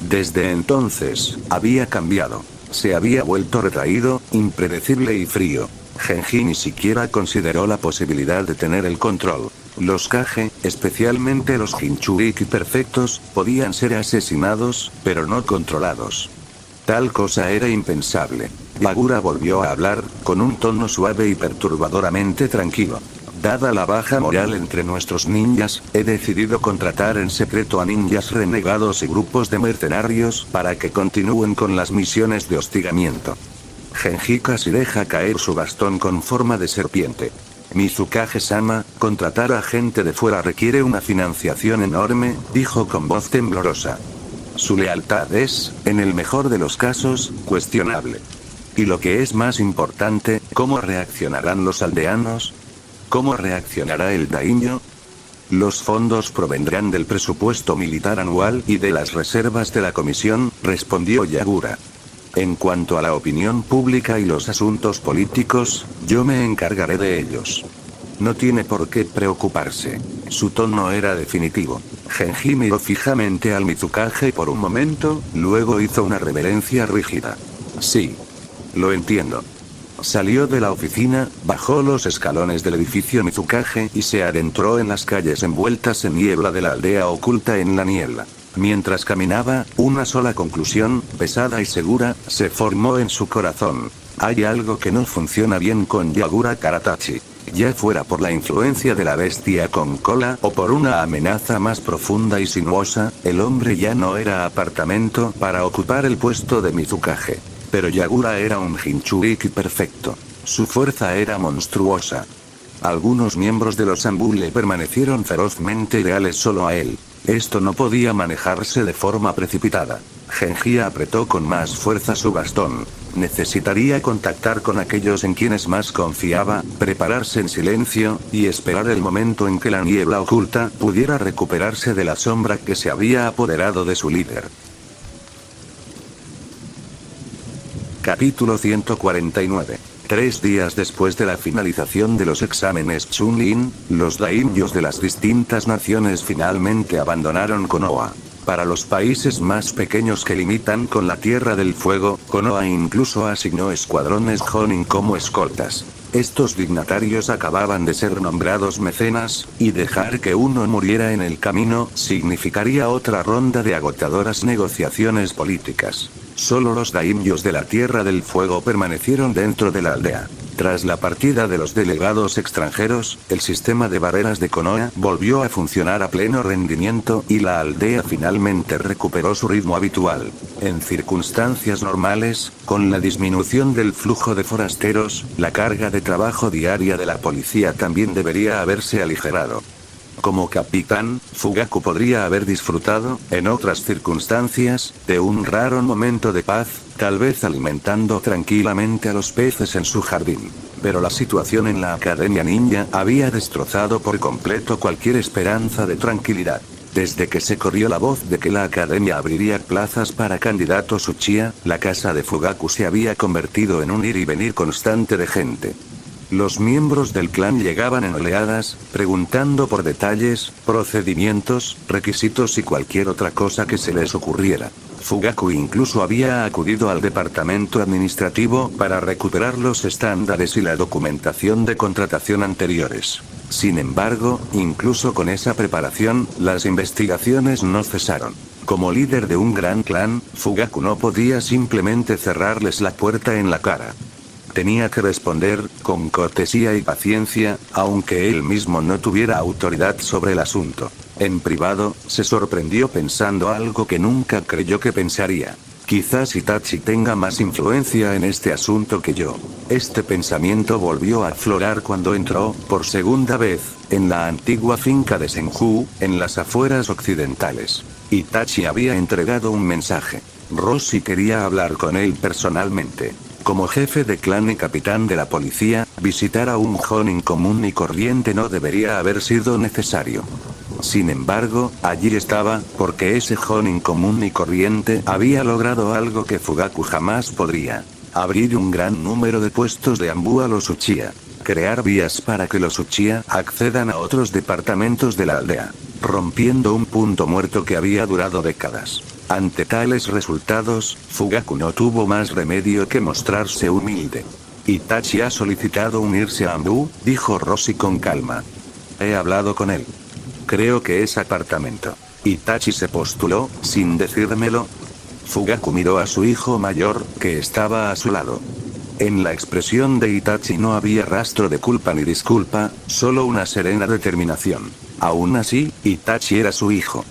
Desde entonces, había cambiado. Se había vuelto retraído, impredecible y frío. Genji ni siquiera consideró la posibilidad de tener el control. Los Kage, especialmente los Jinchuriki perfectos, podían ser asesinados, pero no controlados. Tal cosa era impensable. Yagura volvió a hablar, con un tono suave y perturbadoramente tranquilo. Dada la baja moral entre nuestros ninjas, he decidido contratar en secreto a ninjas renegados y grupos de mercenarios para que continúen con las misiones de hostigamiento. Genji casi deja caer su bastón con forma de serpiente. Mizukage-sama, contratar a gente de fuera requiere una financiación enorme, dijo con voz temblorosa. Su lealtad es, en el mejor de los casos, cuestionable. Y lo que es más importante, ¿cómo reaccionarán los aldeanos? ¿Cómo reaccionará el daimyo? Los fondos provendrán del presupuesto militar anual y de las reservas de la comisión, respondió Yagura. En cuanto a la opinión pública y los asuntos políticos, yo me encargaré de ellos. No tiene por qué preocuparse. Su tono era definitivo. Genji miró fijamente al Mizukage por un momento, luego hizo una reverencia rígida. Sí. Lo entiendo. Salió de la oficina, bajó los escalones del edificio Mizukage y se adentró en las calles envueltas en niebla de la aldea oculta en la niebla. Mientras caminaba, una sola conclusión, pesada y segura, se formó en su corazón. Hay algo que no funciona bien con Yagura Karatachi. Ya fuera por la influencia de la bestia con cola o por una amenaza más profunda y sinuosa, el hombre ya no era apartamento para ocupar el puesto de Mizukage. Pero Yagura era un Jinchuriki perfecto. Su fuerza era monstruosa. Algunos miembros de los Anbu le permanecieron ferozmente leales solo a él. Esto no podía manejarse de forma precipitada. Genji apretó con más fuerza su bastón. Necesitaría contactar con aquellos en quienes más confiaba, prepararse en silencio, y esperar el momento en que la niebla oculta pudiera recuperarse de la sombra que se había apoderado de su líder. Capítulo 149. 3 días después de la finalización de los exámenes Chunlin, los daimyos de las distintas naciones finalmente abandonaron Konoha. Para los países más pequeños que limitan con la Tierra del Fuego, Konoha incluso asignó escuadrones Jonin como escoltas. Estos dignatarios acababan de ser nombrados mecenas, y dejar que uno muriera en el camino significaría otra ronda de agotadoras negociaciones políticas. Solo los daimyos de la Tierra del Fuego permanecieron dentro de la aldea. Tras la partida de los delegados extranjeros, el sistema de barreras de Konoha volvió a funcionar a pleno rendimiento y la aldea finalmente recuperó su ritmo habitual. En circunstancias normales, con la disminución del flujo de forasteros, la carga de trabajo diaria de la policía también debería haberse aligerado. Como capitán, Fugaku podría haber disfrutado, en otras circunstancias, de un raro momento de paz, tal vez alimentando tranquilamente a los peces en su jardín. Pero la situación en la Academia Ninja había destrozado por completo cualquier esperanza de tranquilidad. Desde que se corrió la voz de que la academia abriría plazas para candidatos Uchiha, la casa de Fugaku se había convertido en un ir y venir constante de gente. Los miembros del clan llegaban en oleadas, preguntando por detalles, procedimientos, requisitos y cualquier otra cosa que se les ocurriera. Fugaku incluso había acudido al departamento administrativo para recuperar los estándares y la documentación de contratación anteriores. Sin embargo, incluso con esa preparación, las investigaciones no cesaron. Como líder de un gran clan, Fugaku no podía simplemente cerrarles la puerta en la cara. Tenía que responder, con cortesía y paciencia, aunque él mismo no tuviera autoridad sobre el asunto. En privado, se sorprendió pensando algo que nunca creyó que pensaría. Quizás Itachi tenga más influencia en este asunto que yo. Este pensamiento volvió a aflorar cuando entró, por segunda vez, en la antigua finca de Senju, en las afueras occidentales. Itachi había entregado un mensaje. Roshi quería hablar con él personalmente. Como jefe de clan y capitán de la policía, visitar a un Jonin común y corriente no debería haber sido necesario. Sin embargo, allí estaba, porque ese Jonin común y corriente había logrado algo que Fugaku jamás podría. Abrir un gran número de puestos de Anbu a los Uchiha. Crear vías para que los Uchiha accedan a otros departamentos de la aldea. Rompiendo un punto muerto que había durado décadas. Ante tales resultados, Fugaku no tuvo más remedio que mostrarse humilde. Itachi ha solicitado unirse a Anbu, dijo Roshi con calma. He hablado con él. Creo que es apartamento. Itachi se postuló, sin decírmelo. Fugaku miró a su hijo mayor, que estaba a su lado. En la expresión de Itachi no había rastro de culpa ni disculpa, solo una serena determinación. Aún así, Itachi era su hijo.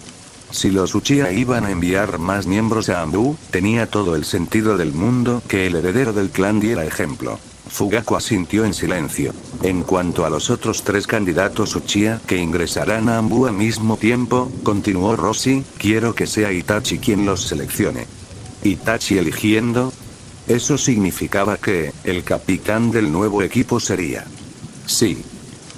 Si los Uchiha iban a enviar más miembros a Anbu, tenía todo el sentido del mundo que el heredero del clan diera ejemplo. Fugaku asintió en silencio. En cuanto a los otros 3 candidatos Uchiha que ingresarán a Anbu al mismo tiempo, continuó Roshi, quiero que sea Itachi quien los seleccione. ¿Itachi eligiendo? Eso significaba que, el capitán del nuevo equipo sería. Sí.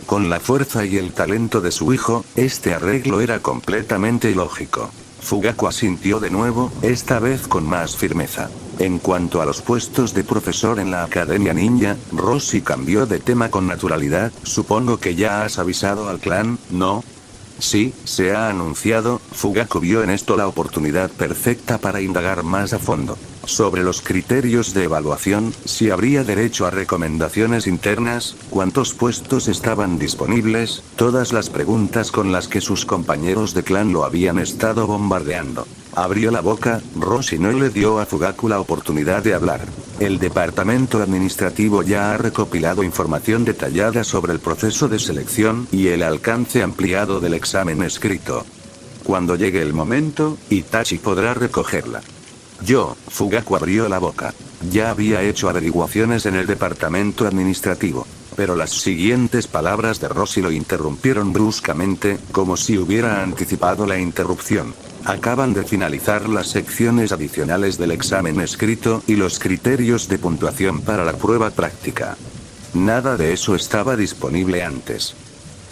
Con la fuerza y el talento de su hijo, este arreglo era completamente ilógico. Fugaku asintió de nuevo, esta vez con más firmeza. En cuanto a los puestos de profesor en la Academia Ninja, Roshi cambió de tema con naturalidad, supongo que ya has avisado al clan, ¿no? Sí, se ha anunciado. Fugaku vio en esto la oportunidad perfecta para indagar más a fondo. Sobre los criterios de evaluación, si habría derecho a recomendaciones internas, cuántos puestos estaban disponibles, todas las preguntas con las que sus compañeros de clan lo habían estado bombardeando. Abrió la boca, Roshi no le dio a Fugaku la oportunidad de hablar. El departamento administrativo ya ha recopilado información detallada sobre el proceso de selección y el alcance ampliado del examen escrito. Cuando llegue el momento, Itachi podrá recogerla. Fugaku abrió la boca. Ya había hecho averiguaciones en el departamento administrativo. Pero las siguientes palabras de Roshi lo interrumpieron bruscamente, como si hubiera anticipado la interrupción. Acaban de finalizar las secciones adicionales del examen escrito y los criterios de puntuación para la prueba práctica. Nada de eso estaba disponible antes.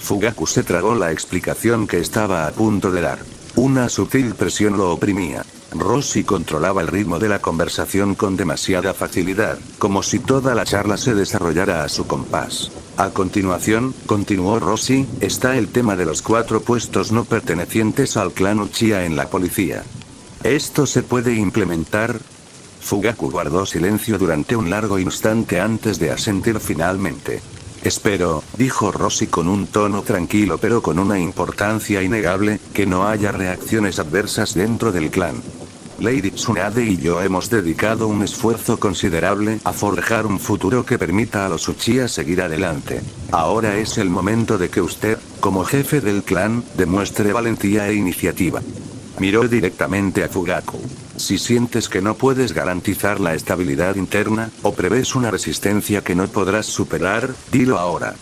Fugaku se tragó la explicación que estaba a punto de dar. Una sutil presión lo oprimía. Roshi controlaba el ritmo de la conversación con demasiada facilidad, como si toda la charla se desarrollara a su compás. A continuación, continuó Roshi, está el tema de los 4 puestos no pertenecientes al clan Uchiha en la policía. ¿Esto se puede implementar? Fugaku guardó silencio durante un largo instante antes de asentir finalmente. Espero, dijo Roshi con un tono tranquilo pero con una importancia innegable, que no haya reacciones adversas dentro del clan. Lady Tsunade y yo hemos dedicado un esfuerzo considerable a forjar un futuro que permita a los Uchiha seguir adelante. Ahora es el momento de que usted, como jefe del clan, demuestre valentía e iniciativa. Miró directamente a Fugaku. Si sientes que no puedes garantizar la estabilidad interna, o prevés una resistencia que no podrás superar, dilo ahora.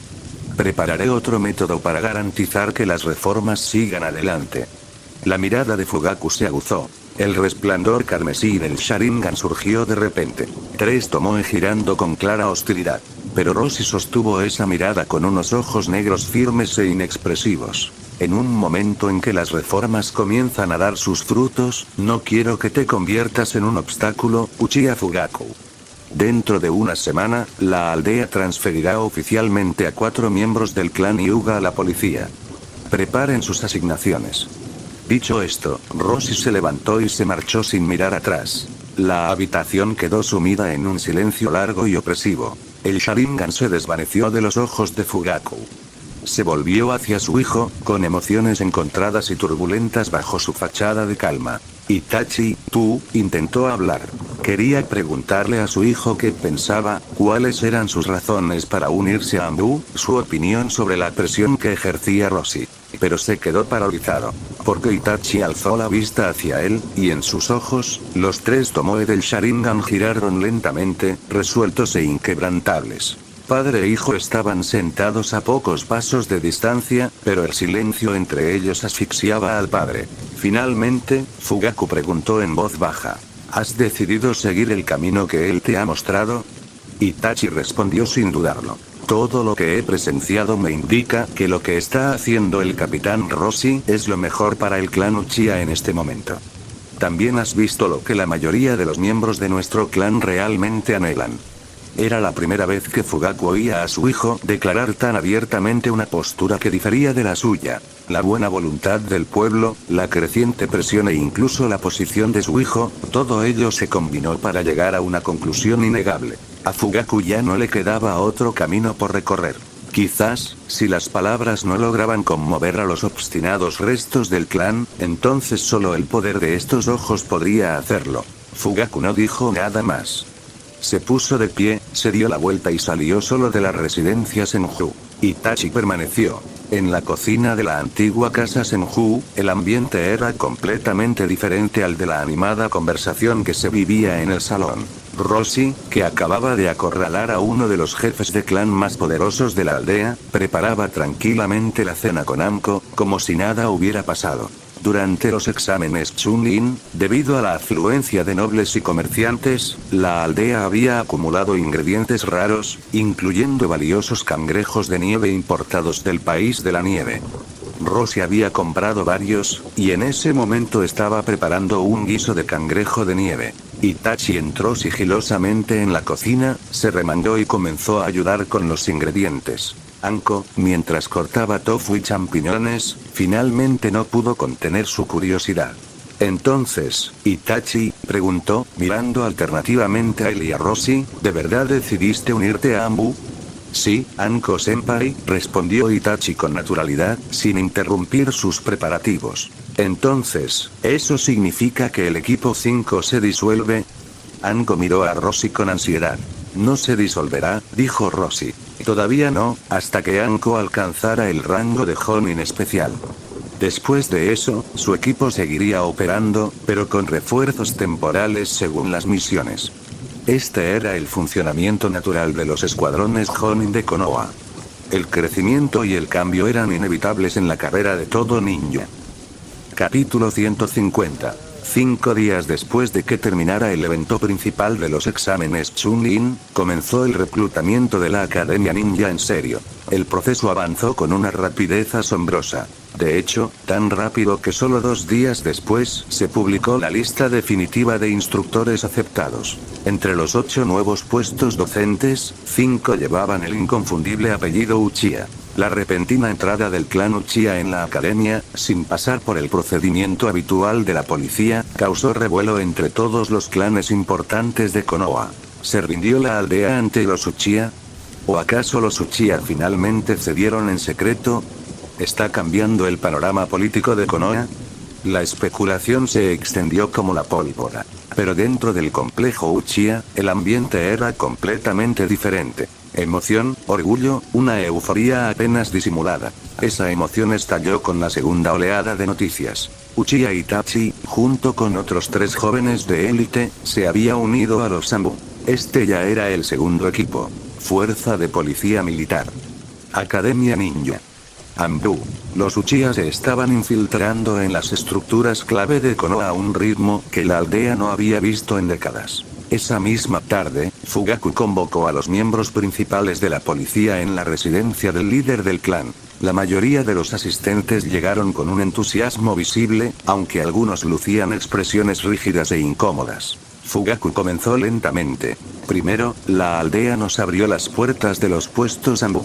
Prepararé otro método para garantizar que las reformas sigan adelante. La mirada de Fugaku se aguzó. El resplandor carmesí del Sharingan surgió de repente. Tres tomó girando con clara hostilidad. Pero Rossi sostuvo esa mirada con unos ojos negros firmes e inexpresivos. En un momento en que las reformas comienzan a dar sus frutos, no quiero que te conviertas en un obstáculo, Uchiha Fugaku. Dentro de una semana, la aldea transferirá oficialmente a 4 miembros del clan Hyuga a la policía. Preparen sus asignaciones. Dicho esto, Rossi se levantó y se marchó sin mirar atrás. La habitación quedó sumida en un silencio largo y opresivo. El Sharingan se desvaneció de los ojos de Fugaku. Se volvió hacia su hijo, con emociones encontradas y turbulentas bajo su fachada de calma. Itachi, intentó hablar. Quería preguntarle a su hijo qué pensaba, cuáles eran sus razones para unirse a Anbu, su opinión sobre la presión que ejercía Rossi. Pero se quedó paralizado. Porque Itachi alzó la vista hacia él, y en sus ojos, los 3 tomoe del Sharingan giraron lentamente, resueltos e inquebrantables. Padre e hijo estaban sentados a pocos pasos de distancia, pero el silencio entre ellos asfixiaba al padre. Finalmente, Fugaku preguntó en voz baja. ¿Has decidido seguir el camino que él te ha mostrado? Itachi respondió sin dudarlo. Todo lo que he presenciado me indica que lo que está haciendo el capitán Rossi es lo mejor para el clan Uchiha en este momento. También has visto lo que la mayoría de los miembros de nuestro clan realmente anhelan. Era la primera vez que Fugaku oía a su hijo declarar tan abiertamente una postura que difería de la suya. La buena voluntad del pueblo, la creciente presión e incluso la posición de su hijo, todo ello se combinó para llegar a una conclusión innegable. A Fugaku ya no le quedaba otro camino por recorrer. Quizás, si las palabras no lograban conmover a los obstinados restos del clan, entonces solo el poder de estos ojos podría hacerlo. Fugaku no dijo nada más. Se puso de pie, se dio la vuelta y salió solo de la residencia Senju. Itachi permaneció. En la cocina de la antigua casa Senju, el ambiente era completamente diferente al de la animada conversación que se vivía en el salón. Rossi, que acababa de acorralar a uno de los jefes de clan más poderosos de la aldea, preparaba tranquilamente la cena con Anko, como si nada hubiera pasado. Durante los exámenes Chunin, debido a la afluencia de nobles y comerciantes, la aldea había acumulado ingredientes raros, incluyendo valiosos cangrejos de nieve importados del país de la nieve. Rossi había comprado varios, y en ese momento estaba preparando un guiso de cangrejo de nieve. Itachi entró sigilosamente en la cocina, se remangó y comenzó a ayudar con los ingredientes. Anko, mientras cortaba tofu y champiñones, finalmente no pudo contener su curiosidad. Entonces, Itachi, preguntó, mirando alternativamente a él y a Rossi, ¿de verdad decidiste unirte a Anbu? Sí, Anko-senpai, respondió Itachi con naturalidad, sin interrumpir sus preparativos. Entonces, ¿eso significa que el equipo 5 se disuelve? Anko miró a Rossi con ansiedad. No se disolverá, dijo Rossi. Todavía no, hasta que Anko alcanzara el rango de Jonin especial. Después de eso, su equipo seguiría operando, pero con refuerzos temporales según las misiones. Este era el funcionamiento natural de los escuadrones Jonin de Konoha. El crecimiento y el cambio eran inevitables en la carrera de todo ninja. Capítulo 150. 5 días después de que terminara el evento principal de los exámenes Chunin, comenzó el reclutamiento de la Academia Ninja en serio. El proceso avanzó con una rapidez asombrosa. De hecho, tan rápido que solo 2 días después se publicó la lista definitiva de instructores aceptados. Entre los 8 nuevos puestos docentes, 5 llevaban el inconfundible apellido Uchiha. La repentina entrada del clan Uchiha en la academia, sin pasar por el procedimiento habitual de la policía, causó revuelo entre todos los clanes importantes de Konoha. ¿Se rindió la aldea ante los Uchiha? ¿O acaso los Uchiha finalmente cedieron en secreto? ¿Está cambiando el panorama político de Konoha? La especulación se extendió como la pólvora. Pero dentro del complejo Uchiha, el ambiente era completamente diferente. Emoción, orgullo, una euforía apenas disimulada. Esa emoción estalló con la segunda oleada de noticias. Uchiha Itachi, junto con otros 3 jóvenes de élite, se había unido a los Zanbu. Este ya era el segundo equipo. Fuerza de Policía Militar. Academia Ninja. Anbu. Los Uchiha se estaban infiltrando en las estructuras clave de Konoha a un ritmo que la aldea no había visto en décadas. Esa misma tarde, Fugaku convocó a los miembros principales de la policía en la residencia del líder del clan. La mayoría de los asistentes llegaron con un entusiasmo visible, aunque algunos lucían expresiones rígidas e incómodas. Fugaku comenzó lentamente. Primero, la aldea nos abrió las puertas de los puestos Anbu.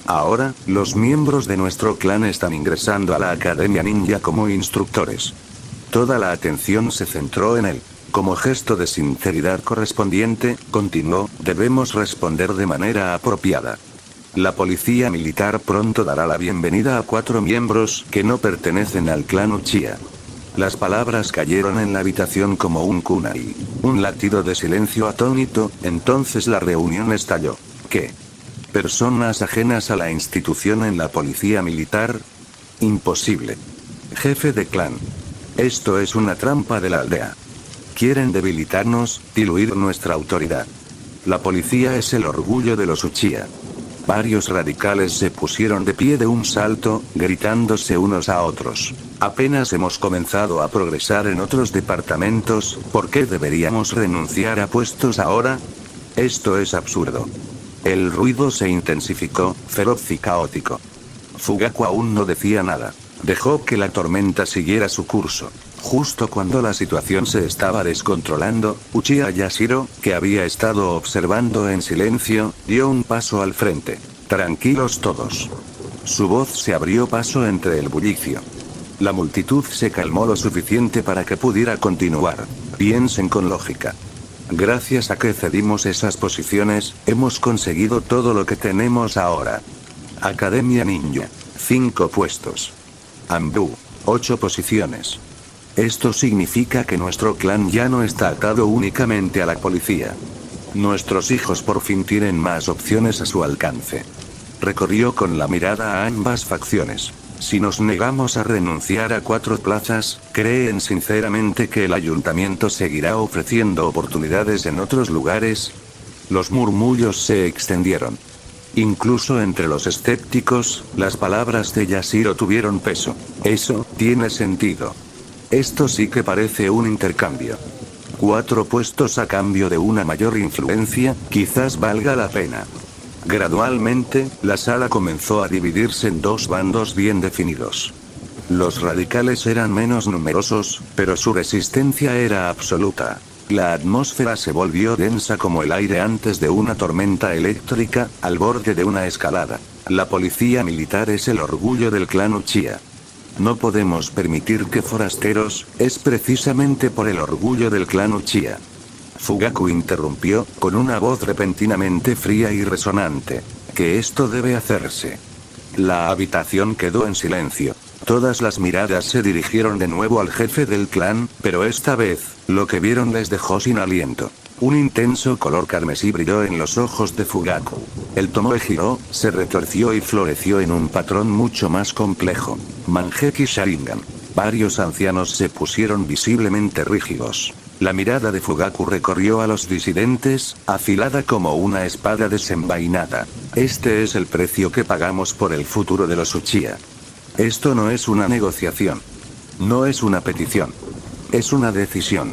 Ahora, los miembros de nuestro clan están ingresando a la Academia Ninja como instructores. Toda la atención se centró en él. Como gesto de sinceridad correspondiente, continuó, debemos responder de manera apropiada. La policía militar pronto dará la bienvenida a 4 miembros que no pertenecen al clan Uchiha. Las palabras cayeron en la habitación como un kunai. Un latido de silencio atónito, entonces la reunión estalló. ¿Qué? ¿Personas ajenas a la institución en la policía militar? Imposible. Jefe de clan. Esto es una trampa de la aldea. Quieren debilitarnos, diluir nuestra autoridad. La policía es el orgullo de los Uchiha. Varios radicales se pusieron de pie de un salto, gritándose unos a otros. Apenas hemos comenzado a progresar en otros departamentos, ¿por qué deberíamos renunciar a puestos ahora? Esto es absurdo. El ruido se intensificó, feroz y caótico. Fugaku aún no decía nada. Dejó que la tormenta siguiera su curso. Justo cuando la situación se estaba descontrolando, Uchiha Yashiro, que había estado observando en silencio, dio un paso al frente. Tranquilos todos. Su voz se abrió paso entre el bullicio. La multitud se calmó lo suficiente para que pudiera continuar. Piensen con lógica. Gracias a que cedimos esas posiciones, hemos conseguido todo lo que tenemos ahora. Academia Ninja. 5 puestos. Anbu. 8 posiciones. Esto significa que nuestro clan ya no está atado únicamente a la policía. Nuestros hijos por fin tienen más opciones a su alcance. Recorrió con la mirada a ambas facciones. Si nos negamos a renunciar a 4 plazas, ¿creen sinceramente que el ayuntamiento seguirá ofreciendo oportunidades en otros lugares? Los murmullos se extendieron. Incluso entre los escépticos, las palabras de Yashiro tuvieron peso. Eso tiene sentido. Esto sí que parece un intercambio. 4 puestos a cambio de una mayor influencia, quizás valga la pena. Gradualmente, la sala comenzó a dividirse en 2 bandos bien definidos. Los radicales eran menos numerosos, pero su resistencia era absoluta. La atmósfera se volvió densa como el aire antes de una tormenta eléctrica, al borde de una escalada. La policía militar es el orgullo del clan Uchiha. No podemos permitir que forasteros, es precisamente por el orgullo del clan Uchiha. Fugaku interrumpió, con una voz repentinamente fría y resonante. Que esto debe hacerse. La habitación quedó en silencio. Todas las miradas se dirigieron de nuevo al jefe del clan, pero esta vez, lo que vieron les dejó sin aliento. Un intenso color carmesí brilló en los ojos de Fugaku. El tomoe giró, se retorció y floreció en un patrón mucho más complejo. Manjeki Sharingan. Varios ancianos se pusieron visiblemente rígidos. La mirada de Fugaku recorrió a los disidentes, afilada como una espada desenvainada. Este es el precio que pagamos por el futuro de los Uchiha. Esto no es una negociación. No es una petición. Es una decisión.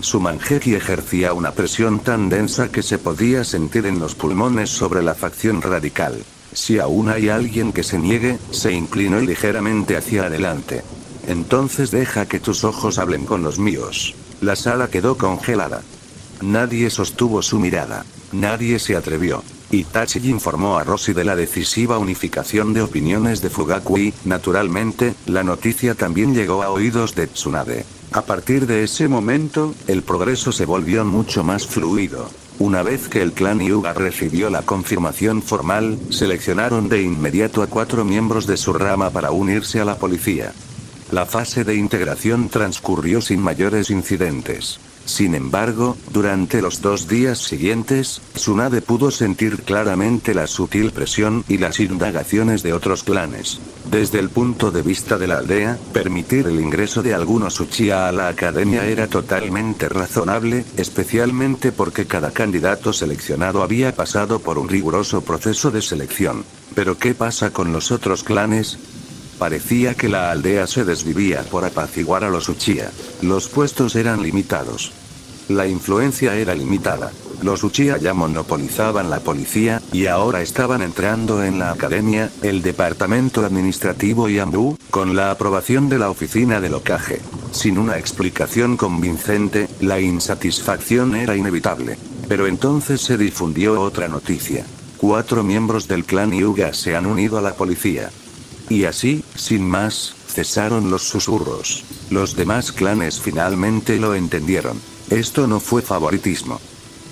Su Manjeki ejercía una presión tan densa que se podía sentir en los pulmones sobre la facción radical. Si aún hay alguien que se niegue, se inclinó ligeramente hacia adelante. Entonces deja que tus ojos hablen con los míos. La sala quedó congelada. Nadie sostuvo su mirada. Nadie se atrevió. Itachi informó a Roshi de la decisiva unificación de opiniones de Fugaku y, naturalmente, la noticia también llegó a oídos de Tsunade. A partir de ese momento, el progreso se volvió mucho más fluido. Una vez que el clan Hyuga recibió la confirmación formal, seleccionaron de inmediato a 4 miembros de su rama para unirse a la policía. La fase de integración transcurrió sin mayores incidentes. Sin embargo, durante los 2 días siguientes, Tsunade pudo sentir claramente la sutil presión y las indagaciones de otros clanes. Desde el punto de vista de la aldea, permitir el ingreso de algunos Uchiha a la academia era totalmente razonable, especialmente porque cada candidato seleccionado había pasado por un riguroso proceso de selección. Pero ¿qué pasa con los otros clanes? Parecía que la aldea se desvivía por apaciguar a los Uchiha. Los puestos eran limitados. La influencia era limitada. Los Uchiha ya monopolizaban la policía, y ahora estaban entrando en la academia, el departamento administrativo y Anbu, con la aprobación de la oficina del Hokage. Sin una explicación convincente, la insatisfacción era inevitable. Pero entonces se difundió otra noticia. 4 miembros del clan Hyuga se han unido a la policía. Y así, sin más, cesaron los susurros. Los demás clanes finalmente lo entendieron. Esto no fue favoritismo.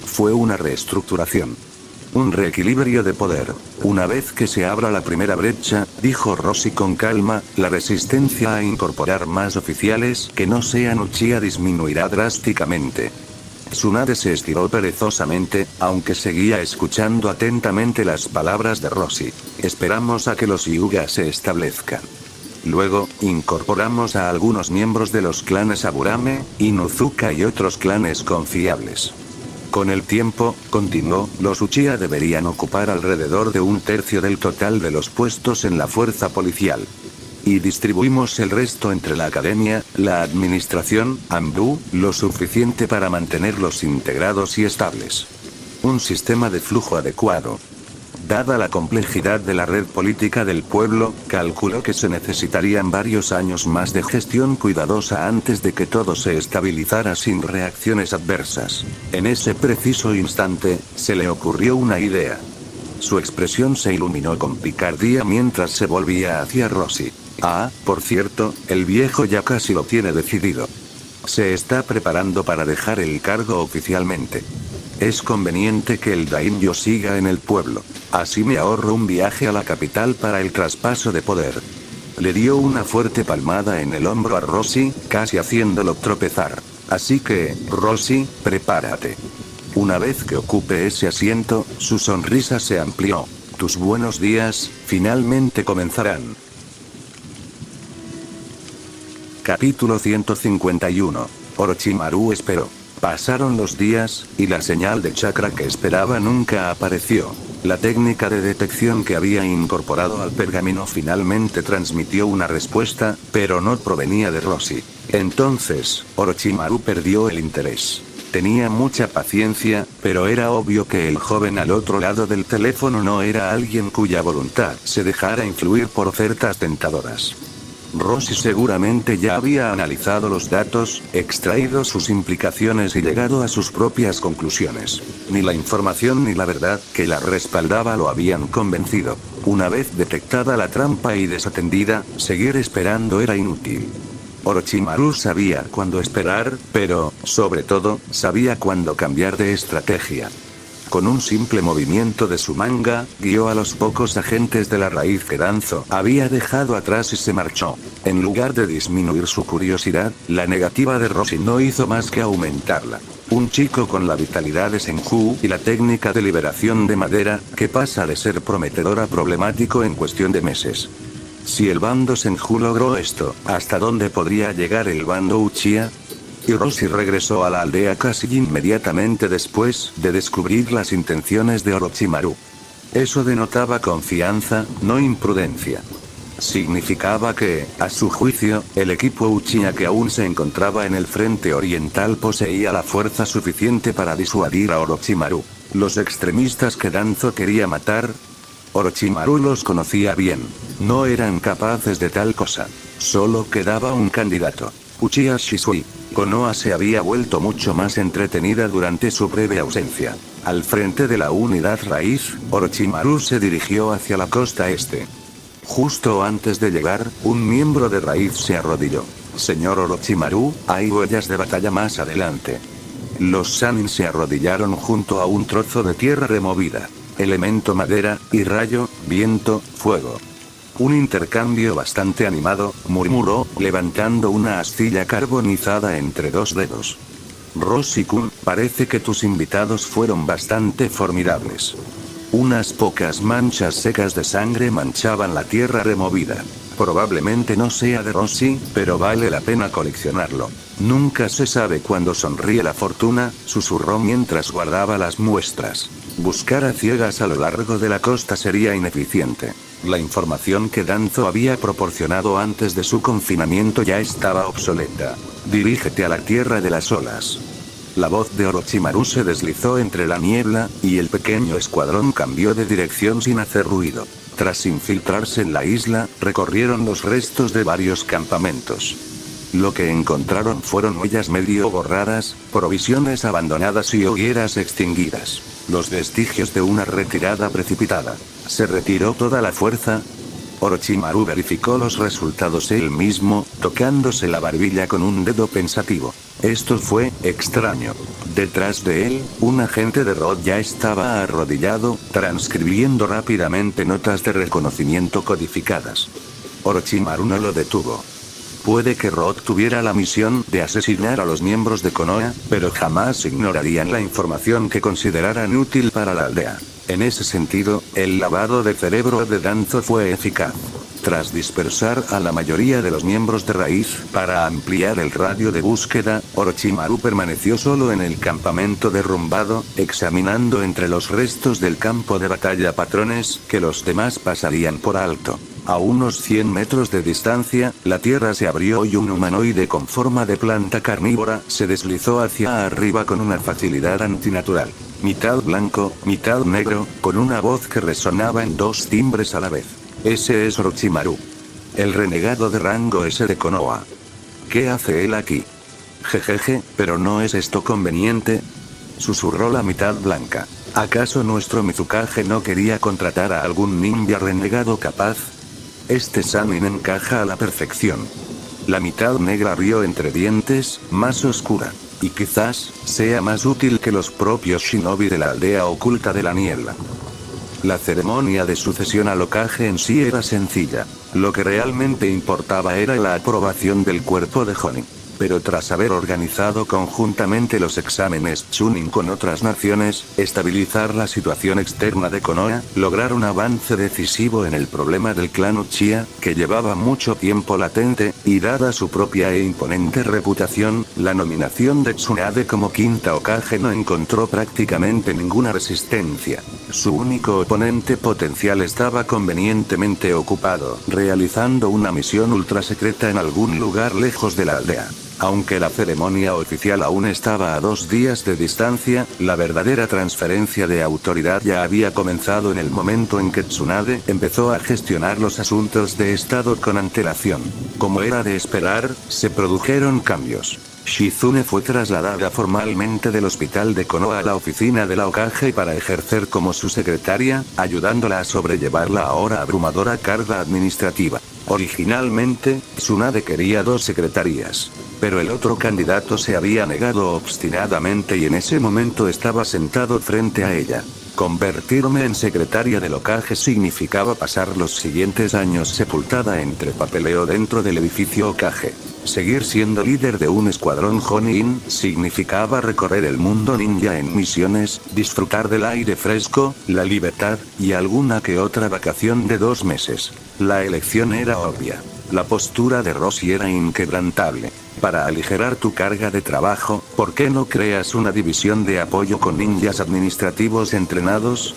Fue una reestructuración. Un reequilibrio de poder. Una vez que se abra la primera brecha, dijo Rossi con calma, la resistencia a incorporar más oficiales que no sean Uchiha disminuirá drásticamente. Tsunade se estiró perezosamente, aunque seguía escuchando atentamente las palabras de Rossi. Esperamos a que los Hyuga se establezcan. Luego, incorporamos a algunos miembros de los clanes Aburame, Inuzuka y otros clanes confiables. Con el tiempo, continuó, los Uchiha deberían ocupar alrededor de 1/3 del total de los puestos en la fuerza policial. Y distribuimos el resto entre la academia, la administración, Anbu, lo suficiente para mantenerlos integrados y estables. Un sistema de flujo adecuado. Dada la complejidad de la red política del pueblo, calculó que se necesitarían varios años más de gestión cuidadosa antes de que todo se estabilizara sin reacciones adversas. En ese preciso instante, se le ocurrió una idea. Su expresión se iluminó con picardía mientras se volvía hacia Rossi. Ah, por cierto, el viejo ya casi lo tiene decidido. Se está preparando para dejar el cargo oficialmente. Es conveniente que el daimyo siga en el pueblo. Así me ahorro un viaje a la capital para el traspaso de poder. Le dio una fuerte palmada en el hombro a Rossi, casi haciéndolo tropezar. Así que, Rossi, prepárate. Una vez que ocupe ese asiento, su sonrisa se amplió. Tus buenos días, finalmente comenzarán. Capítulo 151. Orochimaru esperó. Pasaron los días, y la señal de chakra que esperaba nunca apareció. La técnica de detección que había incorporado al pergamino finalmente transmitió una respuesta, pero no provenía de Rossi. Entonces, Orochimaru perdió el interés. Tenía mucha paciencia, pero era obvio que el joven al otro lado del teléfono no era alguien cuya voluntad se dejara influir por ofertas tentadoras. Rossi seguramente ya había analizado los datos, extraído sus implicaciones y llegado a sus propias conclusiones. Ni la información ni la verdad que la respaldaba lo habían convencido. Una vez detectada la trampa y desatendida, seguir esperando era inútil. Orochimaru sabía cuándo esperar, pero, sobre todo, sabía cuándo cambiar de estrategia. Con un simple movimiento de su manga, guió a los pocos agentes de la raíz que Danzo había dejado atrás y se marchó. En lugar de disminuir su curiosidad, la negativa de Rossi no hizo más que aumentarla. Un chico con la vitalidad de Senju y la técnica de liberación de madera, que pasa de ser prometedor a problemático en cuestión de meses. Si el bando Senju logró esto, ¿hasta dónde podría llegar el bando Uchiha? Y Rossi regresó a la aldea casi inmediatamente después de descubrir las intenciones de Orochimaru. Eso denotaba confianza, no imprudencia. Significaba que, a su juicio, el equipo Uchiha que aún se encontraba en el frente oriental poseía la fuerza suficiente para disuadir a Orochimaru. Los extremistas que Danzo quería matar, Orochimaru los conocía bien. No eran capaces de tal cosa. Solo quedaba un candidato. Uchiha Shisui. Konoha se había vuelto mucho más entretenida durante su breve ausencia. Al frente de la unidad raíz, Orochimaru se dirigió hacia la costa este. Justo antes de llegar, un miembro de raíz se arrodilló. Señor Orochimaru, hay huellas de batalla más adelante. Los Sannin se arrodillaron junto a un trozo de tierra removida. Elemento madera, y rayo, viento, fuego. Un intercambio bastante animado, murmuró, levantando una astilla carbonizada entre dos dedos. Roshi-kun, parece que tus invitados fueron bastante formidables. Unas pocas manchas secas de sangre manchaban la tierra removida. Probablemente no sea de Roshi, pero vale la pena coleccionarlo. Nunca se sabe cuándo sonríe la fortuna, susurró mientras guardaba las muestras. Buscar a ciegas a lo largo de la costa sería ineficiente. La información que Danzo había proporcionado antes de su confinamiento ya estaba obsoleta. Dirígete a la tierra de las olas. La voz de Orochimaru se deslizó entre la niebla, y el pequeño escuadrón cambió de dirección sin hacer ruido. Tras infiltrarse en la isla, recorrieron los restos de varios campamentos. Lo que encontraron fueron huellas medio borradas, provisiones abandonadas y hogueras extinguidas. Los vestigios de una retirada precipitada. ¿Se retiró toda la fuerza? Orochimaru verificó los resultados él mismo, tocándose la barbilla con un dedo pensativo. Esto fue extraño. Detrás de él, un agente de Roth ya estaba arrodillado, transcribiendo rápidamente notas de reconocimiento codificadas. Orochimaru no lo detuvo. Puede que Roth tuviera la misión de asesinar a los miembros de Konoha, pero jamás ignorarían la información que consideraran útil para la aldea. En ese sentido, el lavado de cerebro de Danzo fue eficaz. Tras dispersar a la mayoría de los miembros de Raíz para ampliar el radio de búsqueda, Orochimaru permaneció solo en el campamento derrumbado, examinando entre los restos del campo de batalla patrones que los demás pasarían por alto. A unos 100 metros de distancia, la tierra se abrió y un humanoide con forma de planta carnívora se deslizó hacia arriba con una facilidad antinatural. Mitad blanco, mitad negro, con una voz que resonaba en dos timbres a la vez. Ese es Orochimaru. El renegado de rango S de Konoha. ¿Qué hace él aquí? Jejeje, pero ¿no es esto conveniente? Susurró la mitad blanca. ¿Acaso nuestro Mizukage no quería contratar a algún ninja renegado capaz? Este Sannin encaja a la perfección. La mitad negra rió entre dientes, más oscura. Y quizás, sea más útil que los propios shinobi de la aldea oculta de la niebla. La ceremonia de sucesión al Hokage en sí era sencilla. Lo que realmente importaba era la aprobación del cuerpo de Jonin. Pero tras haber organizado conjuntamente los exámenes Chunin con otras naciones, estabilizar la situación externa de Konoha, lograr un avance decisivo en el problema del clan Uchiha, que llevaba mucho tiempo latente, y dada su propia e imponente reputación, la nominación de Tsunade como quinta Hokage no encontró prácticamente ninguna resistencia. Su único oponente potencial estaba convenientemente ocupado, realizando una misión ultra secreta en algún lugar lejos de la aldea. Aunque la ceremonia oficial aún estaba a 2 días de distancia, la verdadera transferencia de autoridad ya había comenzado en el momento en que Tsunade empezó a gestionar los asuntos de estado con antelación. Como era de esperar, se produjeron cambios. Shizune fue trasladada formalmente del hospital de Konoha a la oficina de la Hokage para ejercer como su secretaria, ayudándola a sobrellevar la ahora abrumadora carga administrativa. Originalmente, Tsunade quería 2 secretarías. Pero el otro candidato se había negado obstinadamente y en ese momento estaba sentado frente a ella. Convertirme en secretaria del Hokage significaba pasar los siguientes años sepultada entre papeleo dentro del edificio Hokage. Seguir siendo líder de un escuadrón Jonin significaba recorrer el mundo ninja en misiones, disfrutar del aire fresco, la libertad, y alguna que otra vacación de 2 meses. La elección era obvia. La postura de Roshi era inquebrantable. Para aligerar tu carga de trabajo, ¿por qué no creas una división de apoyo con ninjas administrativos entrenados?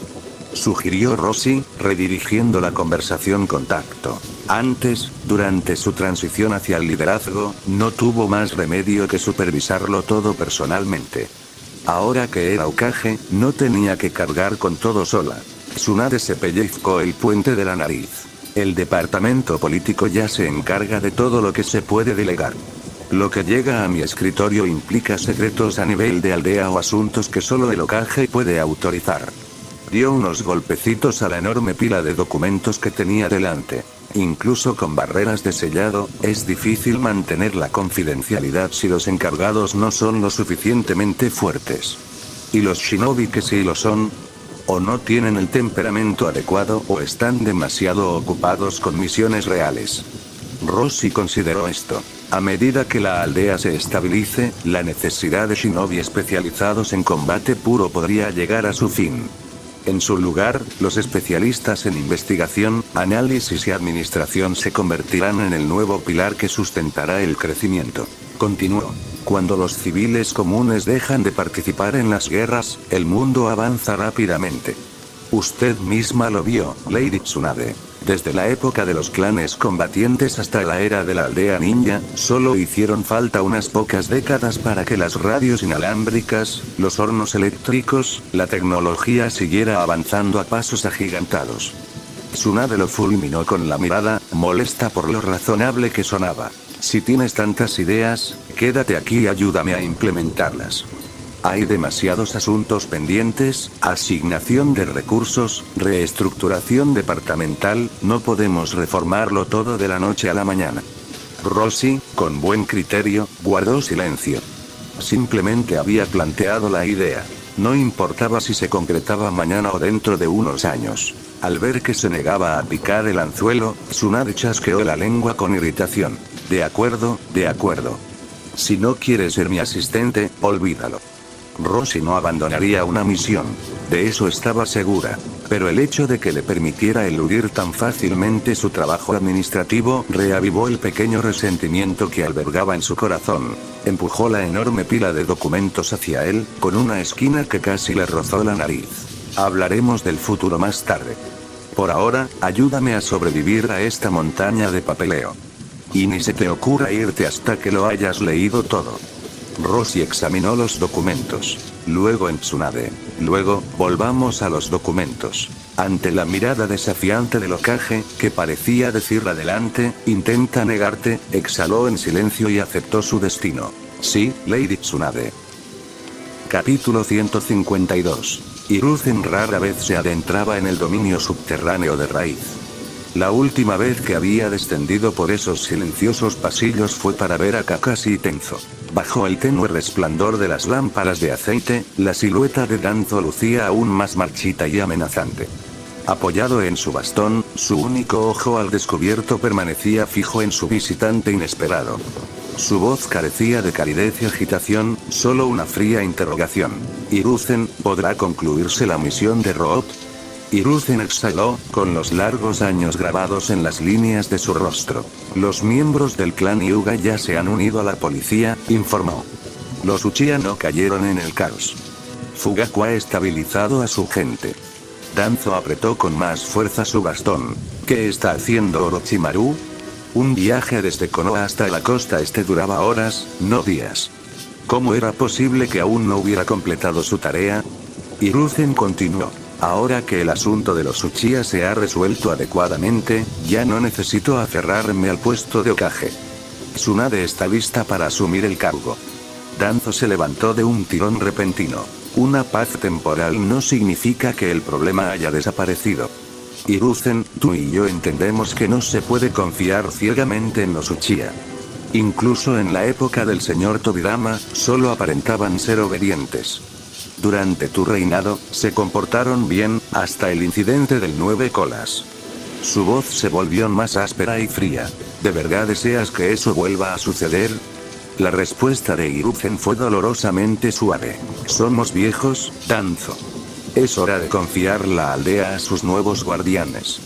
Sugirió Roshi, redirigiendo la conversación con tacto. Antes, durante su transición hacia el liderazgo, no tuvo más remedio que supervisarlo todo personalmente. Ahora que era Hokage, no tenía que cargar con todo sola. Tsunade se pellizcó el puente de la nariz. El departamento político ya se encarga de todo lo que se puede delegar. Lo que llega a mi escritorio implica secretos a nivel de aldea o asuntos que solo el Hokage puede autorizar. Dio unos golpecitos a la enorme pila de documentos que tenía delante. Incluso con barreras de sellado, es difícil mantener la confidencialidad si los encargados no son lo suficientemente fuertes. ¿Y los shinobi que sí lo son? O no tienen el temperamento adecuado o están demasiado ocupados con misiones reales. Rossi consideró esto. A medida que la aldea se estabilice, la necesidad de shinobi especializados en combate puro podría llegar a su fin. En su lugar, los especialistas en investigación, análisis y administración se convertirán en el nuevo pilar que sustentará el crecimiento. Continuó. Cuando los civiles comunes dejan de participar en las guerras, el mundo avanza rápidamente. Usted misma lo vio, Lady Tsunade. Desde la época de los clanes combatientes hasta la era de la aldea ninja, solo hicieron falta unas pocas décadas para que las radios inalámbricas, los hornos eléctricos, la tecnología siguiera avanzando a pasos agigantados. Tsunade lo fulminó con la mirada, molesta por lo razonable que sonaba. Si tienes tantas ideas, quédate aquí y ayúdame a implementarlas. Hay demasiados asuntos pendientes, asignación de recursos, reestructuración departamental, no podemos reformarlo todo de la noche a la mañana. Rossi, con buen criterio, guardó silencio. Simplemente había planteado la idea. No importaba si se concretaba mañana o dentro de unos años. Al ver que se negaba a picar el anzuelo, Tsunade chasqueó la lengua con irritación. De acuerdo, de acuerdo. Si no quieres ser mi asistente, olvídalo. Rossi no abandonaría una misión. De eso estaba segura. Pero el hecho de que le permitiera eludir tan fácilmente su trabajo administrativo reavivó el pequeño resentimiento que albergaba en su corazón. Empujó la enorme pila de documentos hacia él, con una esquina que casi le rozó la nariz. Hablaremos del futuro más tarde. Por ahora, ayúdame a sobrevivir a esta montaña de papeleo. Y ni se te ocurra irte hasta que lo hayas leído todo. Rossi examinó los documentos. Luego en Tsunade. Luego, volvamos a los documentos. Ante la mirada desafiante del Hokage, que parecía decir adelante, intenta negarte, exhaló en silencio y aceptó su destino. Sí, Lady Tsunade. Capítulo 152. Hiruzen rara vez se adentraba en el dominio subterráneo de Raíz. La última vez que había descendido por esos silenciosos pasillos fue para ver a Kakashi y Tenzo. Bajo el tenue resplandor de las lámparas de aceite, la silueta de Danzo lucía aún más marchita y amenazante. Apoyado en su bastón, su único ojo al descubierto permanecía fijo en su visitante inesperado. Su voz carecía de calidez y agitación, solo una fría interrogación. Hiruzen, ¿podrá concluirse la misión de Root? Hiruzen exhaló, con los largos años grabados en las líneas de su rostro. Los miembros del clan Hyuga ya se han unido a la policía, informó. Los Uchiha no cayeron en el caos. Fugaku ha estabilizado a su gente. Danzo apretó con más fuerza su bastón. ¿Qué está haciendo Orochimaru? Un viaje desde Konoha hasta la costa este duraba horas, no días. ¿Cómo era posible que aún no hubiera completado su tarea? Hiruzen continuó. Ahora que el asunto de los Uchiha se ha resuelto adecuadamente, ya no necesito aferrarme al puesto de Hokage. Tsunade está lista para asumir el cargo. Danzo se levantó de un tirón repentino. Una paz temporal no significa que el problema haya desaparecido. Hiruzen, tú y yo entendemos que no se puede confiar ciegamente en los Uchiha. Incluso en la época del señor Tobirama, solo aparentaban ser obedientes. Durante tu reinado, se comportaron bien, hasta el incidente del 9 colas. Su voz se volvió más áspera y fría. ¿De verdad deseas que eso vuelva a suceder? La respuesta de Hiruzen fue dolorosamente suave. Somos viejos, Danzo. Es hora de confiar la aldea a sus nuevos guardianes.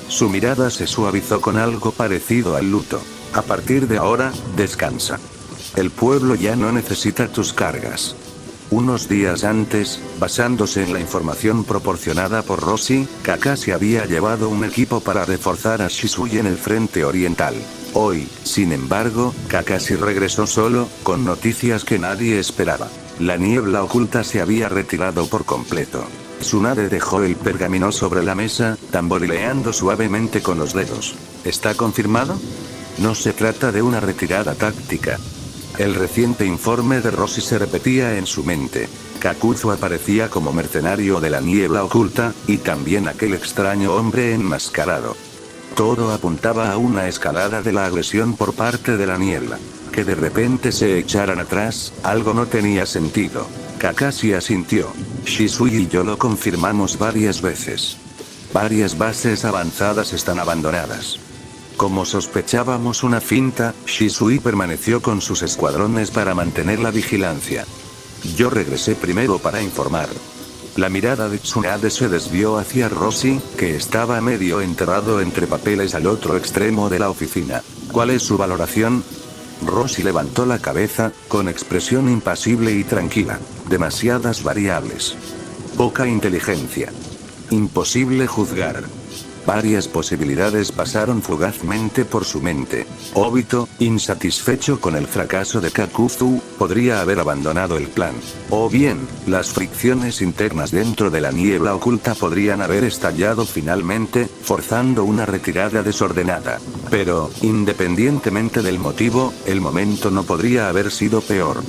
Su mirada se suavizó con algo parecido al luto. A partir de ahora, descansa. El pueblo ya no necesita tus cargas. Unos días antes, basándose en la información proporcionada por Rossi, Kakashi había llevado un equipo para reforzar a Shisui en el frente oriental. Hoy, sin embargo, Kakashi regresó solo, con noticias que nadie esperaba. La niebla oculta se había retirado por completo. Tsunade dejó el pergamino sobre la mesa, tamborileando suavemente con los dedos. ¿Está confirmado? No se trata de una retirada táctica. El reciente informe de Rossi se repetía en su mente. Kakuzu aparecía como mercenario de la niebla oculta, y también aquel extraño hombre enmascarado. Todo apuntaba a una escalada de la agresión por parte de la niebla. Que de repente se echaran atrás, algo no tenía sentido. Kakashi asintió. Shisui y yo lo confirmamos varias veces. Varias bases avanzadas están abandonadas. Como sospechábamos una finta, Shisui permaneció con sus escuadrones para mantener la vigilancia. Yo regresé primero para informar. La mirada de Tsunade se desvió hacia Rossi, que estaba medio enterrado entre papeles al otro extremo de la oficina. ¿Cuál es su valoración? Rossi levantó la cabeza, con expresión impasible y tranquila. Demasiadas variables. Poca inteligencia. Imposible juzgar. Varias posibilidades pasaron fugazmente por su mente. Obito, insatisfecho con el fracaso de Kakuzu, podría haber abandonado el plan. O bien, las fricciones internas dentro de la niebla oculta podrían haber estallado finalmente, forzando una retirada desordenada. Pero, independientemente del motivo, el momento no podría haber sido peor.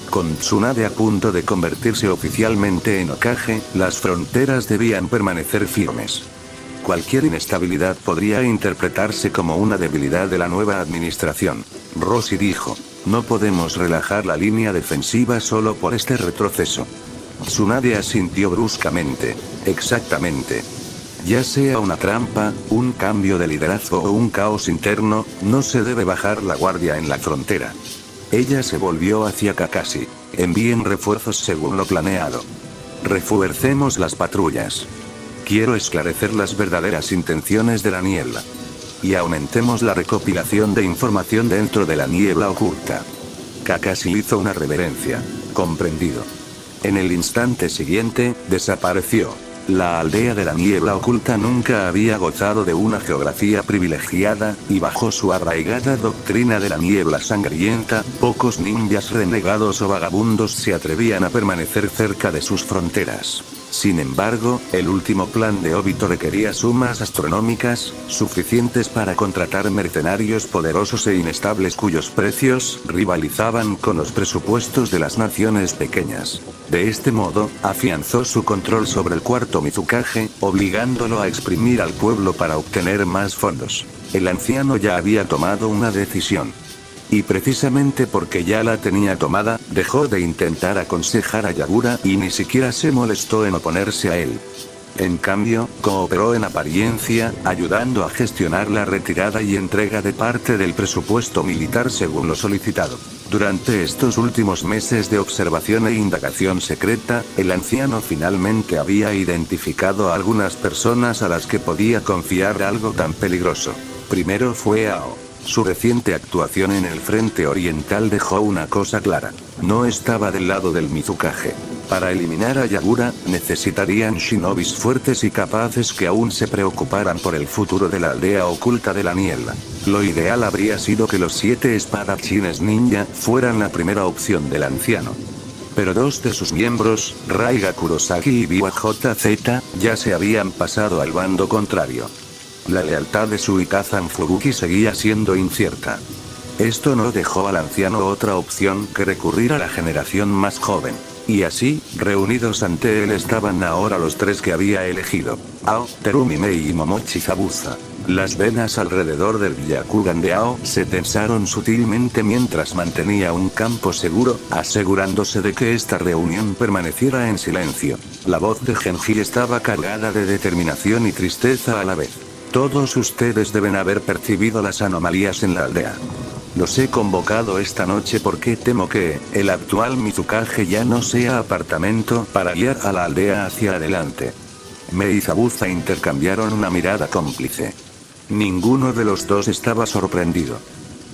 Con Tsunade a punto de convertirse oficialmente en Hokage, las fronteras debían permanecer firmes. Cualquier inestabilidad podría interpretarse como una debilidad de la nueva administración. Rossi dijo, no podemos relajar la línea defensiva solo por este retroceso. Tsunade asintió bruscamente. Exactamente. Ya sea una trampa, un cambio de liderazgo o un caos interno, no se debe bajar la guardia en la frontera. Ella se volvió hacia Kakashi. Envíen refuerzos según lo planeado. Refuercemos las patrullas. Quiero esclarecer las verdaderas intenciones de la niebla. Y aumentemos la recopilación de información dentro de la niebla oculta. Kakashi hizo una reverencia. Comprendido. En el instante siguiente, desapareció. La aldea de la niebla oculta nunca había gozado de una geografía privilegiada, y bajo su arraigada doctrina de la niebla sangrienta, pocos ninjas renegados o vagabundos se atrevían a permanecer cerca de sus fronteras. Sin embargo, el último plan de Obito requería sumas astronómicas, suficientes para contratar mercenarios poderosos e inestables cuyos precios rivalizaban con los presupuestos de las naciones pequeñas. De este modo, afianzó su control sobre el cuarto Mizukage, obligándolo a exprimir al pueblo para obtener más fondos. El anciano ya había tomado una decisión. Y precisamente porque ya la tenía tomada, dejó de intentar aconsejar a Yagura y ni siquiera se molestó en oponerse a él. En cambio, cooperó en apariencia, ayudando a gestionar la retirada y entrega de parte del presupuesto militar según lo solicitado. Durante estos últimos meses de observación e indagación secreta, el anciano finalmente había identificado a algunas personas a las que podía confiar algo tan peligroso. Primero fue Ao. Su reciente actuación en el frente oriental dejó una cosa clara. No estaba del lado del Mizukage. Para eliminar a Yagura, necesitarían shinobis fuertes y capaces que aún se preocuparan por el futuro de la aldea oculta de la niebla. Lo ideal habría sido que los 7 espadachines ninja fueran la primera opción del anciano. Pero 2 de sus miembros, Raiga Kurosaki y Biwa JZ, ya se habían pasado al bando contrario. La lealtad de Suikazan Fubuki seguía siendo incierta. Esto no dejó al anciano otra opción que recurrir a la generación más joven. Y así, reunidos ante él estaban ahora los 3 que había elegido. Ao, Terumi Mei y Momochi Zabuza. Las venas alrededor del Byakugan de Ao se tensaron sutilmente mientras mantenía un campo seguro, asegurándose de que esta reunión permaneciera en silencio. La voz de Genji estaba cargada de determinación y tristeza a la vez. Todos ustedes deben haber percibido las anomalías en la aldea. Los he convocado esta noche porque temo que el actual Mizukage ya no sea apartamento para guiar a la aldea hacia adelante. Mei y Zabuza intercambiaron una mirada cómplice. Ninguno de los dos estaba sorprendido.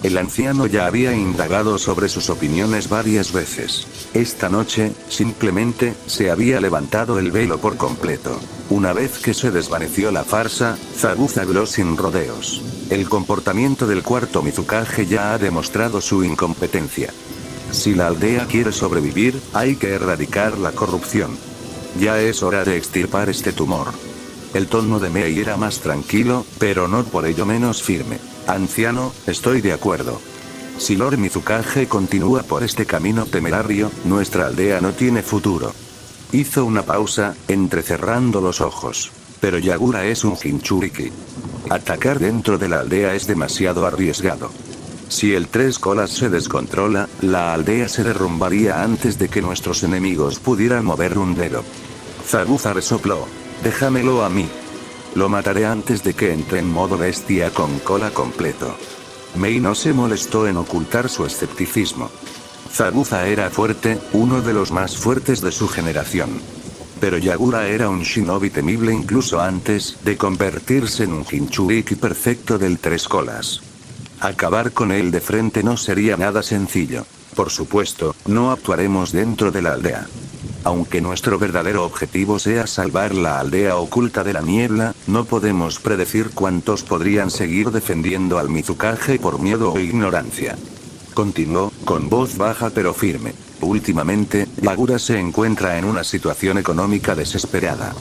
El anciano ya había indagado sobre sus opiniones varias veces. Esta noche, simplemente, se había levantado el velo por completo. Una vez que se desvaneció la farsa, Zabuza habló sin rodeos. El comportamiento del cuarto Mizukage ya ha demostrado su incompetencia. Si la aldea quiere sobrevivir, hay que erradicar la corrupción. Ya es hora de extirpar este tumor. El tono de Mei era más tranquilo, pero no por ello menos firme. Anciano, estoy de acuerdo. Si Lord Mizukage continúa por este camino temerario, nuestra aldea no tiene futuro. Hizo una pausa, entrecerrando los ojos. Pero Yagura es un Jinchuriki. Atacar dentro de la aldea es demasiado arriesgado. Si el Tres Colas se descontrola, la aldea se derrumbaría antes de que nuestros enemigos pudieran mover un dedo. Zabuza resopló. Déjamelo a mí. Lo mataré antes de que entre en modo bestia con cola completo. Mei no se molestó en ocultar su escepticismo. Zabuza era fuerte, uno de los más fuertes de su generación. Pero Yagura era un shinobi temible incluso antes de convertirse en un Jinchuriki perfecto del Tres Colas. Acabar con él de frente no sería nada sencillo. Por supuesto, no actuaremos dentro de la aldea. Aunque nuestro verdadero objetivo sea salvar la aldea oculta de la niebla, no podemos predecir cuántos podrían seguir defendiendo al Mizukage por miedo o ignorancia. Continuó, con voz baja pero firme. Últimamente, Yagura se encuentra en una situación económica desesperada.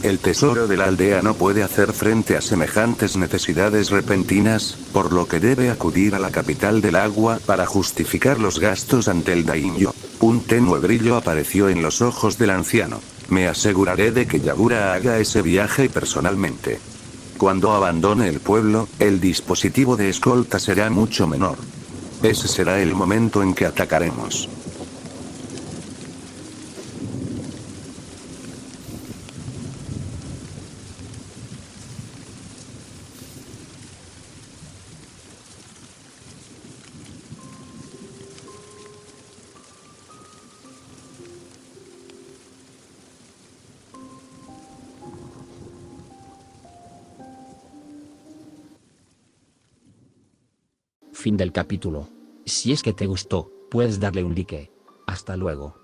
El tesoro de la aldea no puede hacer frente a semejantes necesidades repentinas, por lo que debe acudir a la capital del agua para justificar los gastos ante el daimyo. Un tenue brillo apareció en los ojos del anciano. Me aseguraré de que Yagura haga ese viaje personalmente. Cuando abandone el pueblo, el dispositivo de escolta será mucho menor. Ese será el momento en que atacaremos. Fin del capítulo. Si es que te gustó, puedes darle un like. Hasta luego.